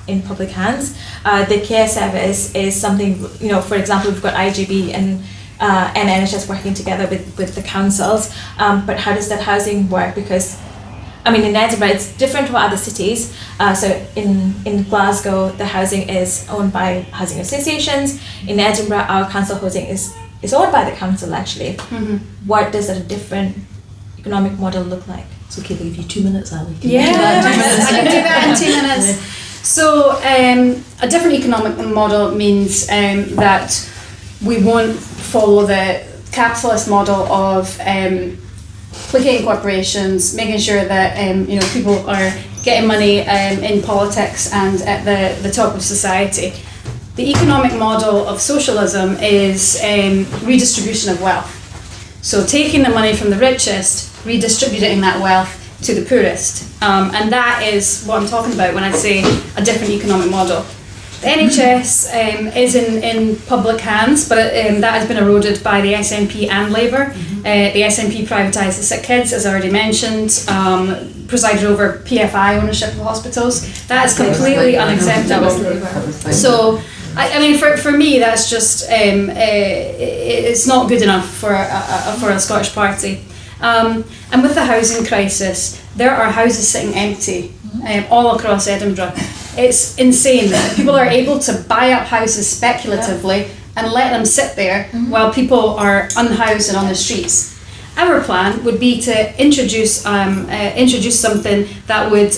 in public hands. The care service is something, for example, we've got IGB and NHS working together with the councils, but how does that housing work? Because in Edinburgh it's different to other cities. So in Glasgow the housing is owned by housing associations. In Edinburgh our council housing is owned by the council actually. What does a different economic model look like? It's okay if I give you 2 minutes, Ally. Yeah, I can do that in 2 minutes. So a different economic model means that we won't follow the capitalist model of placating corporations, making sure that people are getting money in politics and at the top of society. The economic model of socialism is redistribution of wealth. So taking the money from the richest, redistributing that wealth to the poorest. And that is what I'm talking about when I say a different economic model. The NHS is in public hands, but that has been eroded by the SNP and Labour. The SNP privatised the sick kids, as I already mentioned, presided over PFI ownership of hospitals. That is completely unacceptable. So, I mean, for me, that's just, it's not good enough for a Scottish party. And with the housing crisis, there are houses sitting empty all across Edinburgh. It's insane that people are able to buy up houses speculatively and let them sit there while people are unhoused and on the streets. Our plan would be to introduce something that would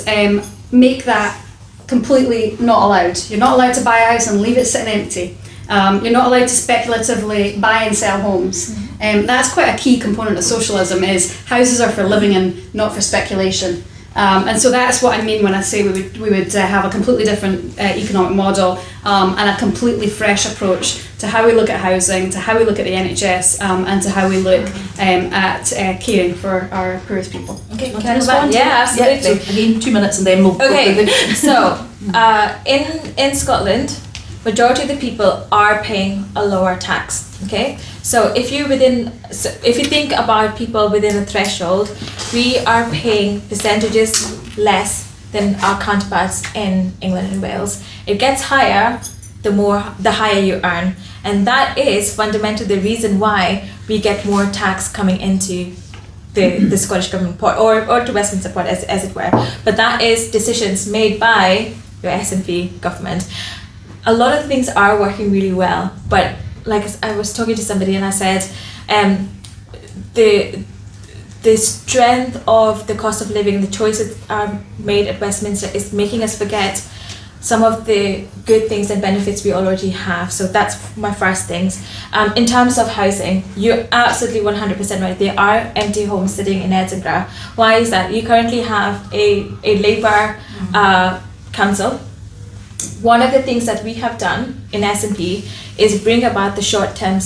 make that completely not allowed. You're not allowed to buy a house and leave it sitting empty. You're not allowed to speculatively buy and sell homes. That's quite a key component of socialism, is houses are for living in, not for speculation. And so that's what I mean when I say we would have a completely different economic model and a completely fresh approach to how we look at housing, to how we look at the NHS, and to how we look at caring for our poorest people. Okay, can I respond? Yeah, absolutely. Yeah, so again, 2 minutes and then we'll go Okay, through the... so in Scotland, majority of the people are paying a lower tax. Okay, so if you think about people within a threshold, we are paying percentages less than our counterparts in England and Wales. It gets higher the higher you earn, and that is fundamentally the reason why we get more tax coming into the Scottish government pot, or to Westminster pot, as it were. But that is decisions made by your SNP government. A lot of things are working really well, but like I was talking to somebody and I said, the strength of the cost of living, the choices are made at Westminster is making us forget some of the good things and benefits we already have. So that's my first things. In terms of housing, you're absolutely 100% right. There are empty homes sitting in Edinburgh. Why is that? You currently have a Labour council. One of the things that we have done in SNP is bring about the short-term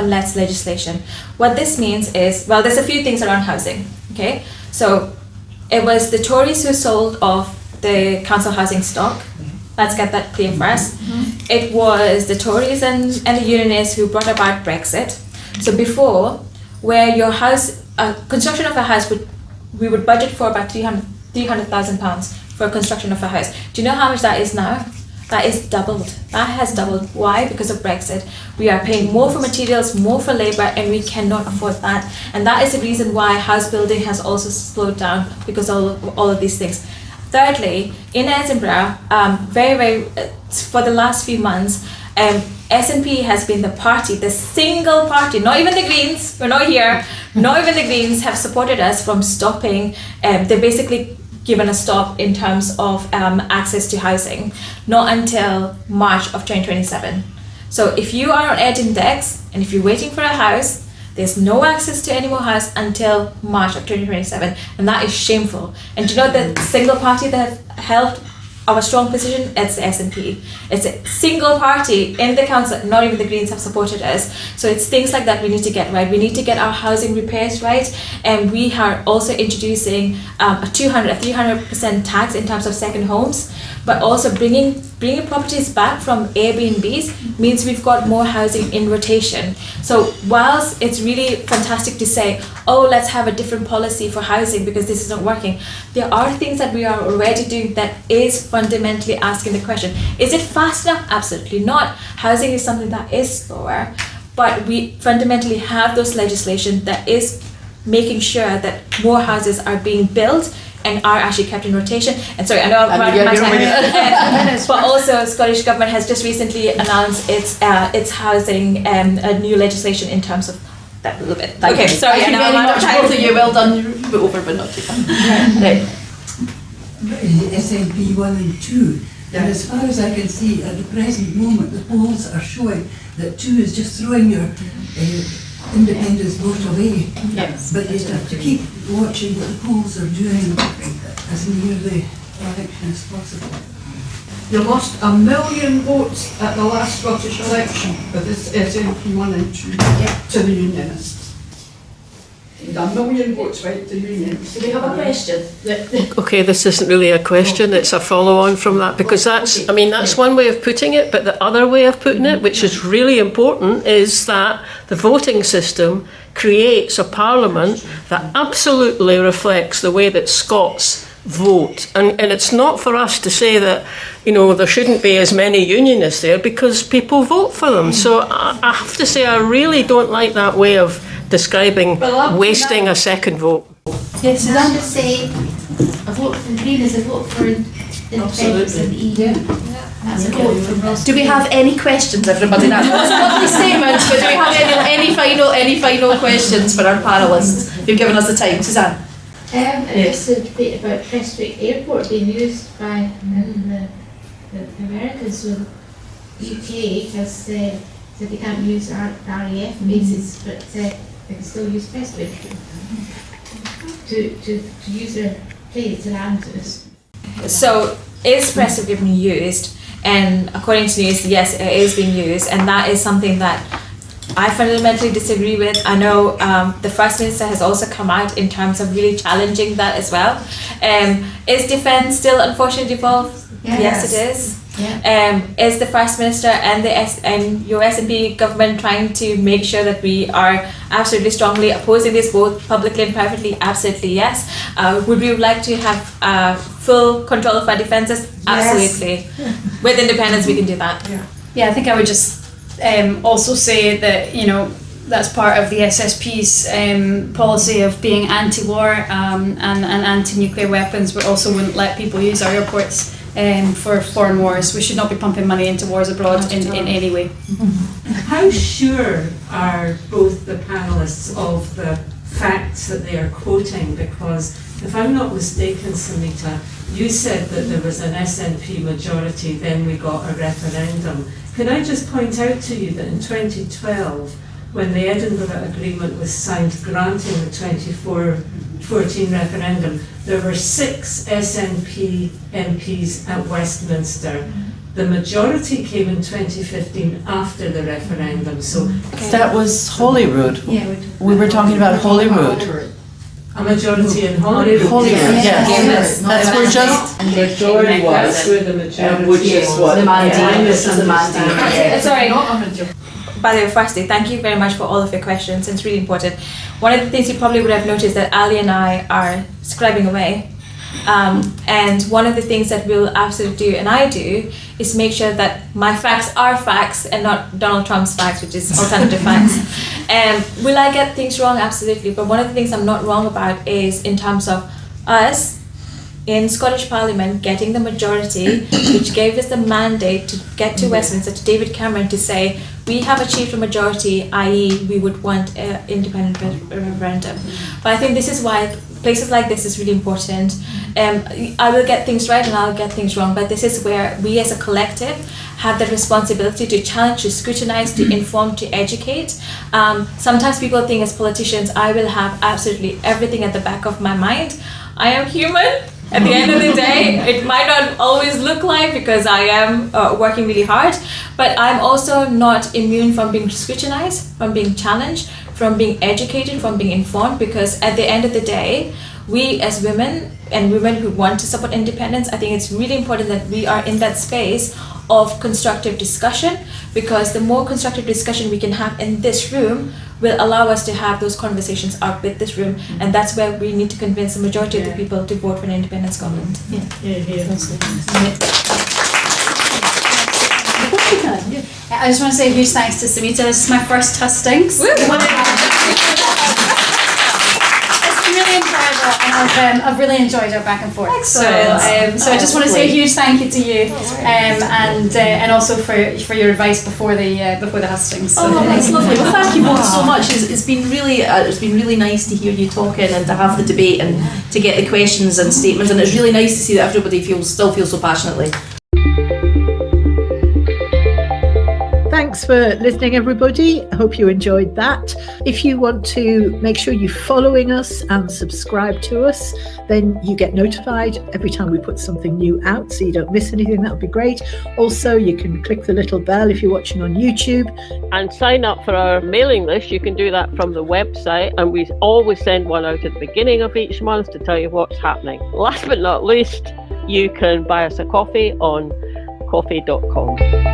lets legislation. What this means is, well, there's a few things around housing, okay? So it was the Tories who sold off the council housing stock. Let's get that clear first. It was the Tories and the Unionists who brought about Brexit. So before, where your house, construction of a house, we would budget for about £300,000 for construction of a house. Do you know how much that is now? That is doubled. That has doubled. Why? Because of Brexit. We are paying more for materials, more for labour, and we cannot afford that. And that is the reason why house building has also slowed down, because of all of these things. Thirdly, in Edinburgh, for the last few months, SNP has been the party, the single party, not even the Greens, we're not here, not even the Greens have supported us from stopping, they basically given a stop in terms of access to housing, not until March of 2027. So if you are on Edindex and if you're waiting for a house, there's no access to any more house until March of 2027, and that is shameful. And do you know the single party that have held our strong position? It's the SNP. It's a single party in the council. Not even the Greens have supported us. So it's things like that we need to get right. We need to get our housing repairs right, and we are also introducing a 300% tax in terms of second homes, but also bringing properties back from Airbnbs means we've got more housing in rotation. So whilst it's really fantastic to say, oh, let's have a different policy for housing because this isn't working, there are things that we are already doing that is fundamentally asking the question, is it fast enough? Absolutely not. Housing is something that is slower, but we fundamentally have those legislation that is making sure that more houses are being built and are actually kept in rotation. And sorry, I know I'm running my time. But also, Scottish Government has just recently announced its housing a new legislation in terms of that little bit. Okay, sorry. Thank you very much, both of you. Well done. You're over, but not too far. Right. SNP 1 and 2. And as far as I can see, at the present moment, the polls are showing that 2 is just throwing your independence vote away. Yes. But you have to keep watching what the polls are doing as near the election as possible. You lost 1 million votes at the last Scottish election with this SNP 1 and 2 to the Unionists. 1 million votes went to Unions. Do we have a question? Okay, this isn't really a question, it's a follow-on from that, because that's, I mean, that's one way of putting it, but the other way of putting it, which is really important, is that the voting system creates a parliament that absolutely reflects the way that Scots vote. And it's not for us to say that, you know, there shouldn't be as many unionists there, because people vote for them. So I have to say, I really don't like that way of describing wasting a second vote. Yes, Suzanne. Just say, I vote for Green as I vote for independence in the EU. That's a quote from Ross. Do we have any questions, everybody? That was lovely statements, but do we have any final questions for our panellists who've given us the time? Suzanne? Just a debate about Prestwick Airport being used by the Americans. So the UK has said they can't use RAF bases, but they can still use Prestwick to use their planes around us. So, is Prestwick being used? And according to news, yes, it is being used, and that is something that I fundamentally disagree with. I know the First Minister has also come out in terms of really challenging that as well. Is defence still unfortunately involved? Yes, it is. Yeah. Is the First Minister and your SNP government trying to make sure that we are absolutely strongly opposing this both publicly and privately? Absolutely, yes. Would we like to have full control of our defences? Absolutely. With independence, we can do that. Yeah, I think I would just also say that, you know, that's part of the SSP's policy of being anti-war and anti-nuclear weapons, but also wouldn't let people use our airports for foreign wars. We should not be pumping money into wars abroad in any way. How sure are both the panellists of the facts that they are quoting? Because if I'm not mistaken, Simita, you said that there was an SNP majority, then we got a referendum. Can I just point out to you that in 2012, when the Edinburgh Agreement was signed granting the 2014 referendum, there were 6 SNP MPs at Westminster. The majority came in 2015 after the referendum. So That was Holyrood. Yeah, We were talking about Holyrood. a majority in Holyrood. Holyrood, yes. That's where just majority was, That's where the majority which is what. The mandate. Sorry. By the way, firstly, thank you very much for all of your questions. It's really important. One of the things you probably would have noticed that Ali and I are scribing away. And one of the things that we'll absolutely do, and I do, is make sure that my facts are facts and not Donald Trump's facts, which is alternative facts. Will I get things wrong? Absolutely. But one of the things I'm not wrong about is in terms of us in Scottish Parliament getting the majority, which gave us the mandate to get to Westminster, to David Cameron, to say we have achieved a majority, i.e. we would want an independent referendum. But I think this is why places like this is really important. I will get things right and I'll get things wrong, but this is where we as a collective have the responsibility to challenge, to scrutinize, to inform, to educate. Sometimes people think as politicians I will have absolutely everything at the back of my mind. I am human. At the end of the day, it might not always look like, because I am working really hard, but I'm also not immune from being scrutinized, from being challenged, from being educated, from being informed, because at the end of the day, we as women and women who want to support independence, I think it's really important that we are in that space of constructive discussion, because the more constructive discussion we can have in this room will allow us to have those conversations out with this room, and that's where we need to convince the majority of the people to vote for an independence government. I just want to say a huge thanks to Simita. This is my first hustings. It's been really enjoyable, and I've really enjoyed our back and forth. Excellent. So I just want to say a huge thank you to you, and also for your advice before the hustings. So, That's lovely. Well, thank you both so much. It's been really nice to hear you talking and to have the debate and to get the questions and statements, and it's really nice to see that everybody still feels so passionately. Thanks for listening, everybody. I hope you enjoyed that. If you want to make sure you're following us and subscribe to us, then you get notified every time we put something new out, so you don't miss anything. That would be great. Also, you can click the little bell if you're watching on YouTube. And sign up for our mailing list. You can do that from the website, and we always send one out at the beginning of each month to tell you what's happening. Last but not least, you can buy us a coffee on coffee.com.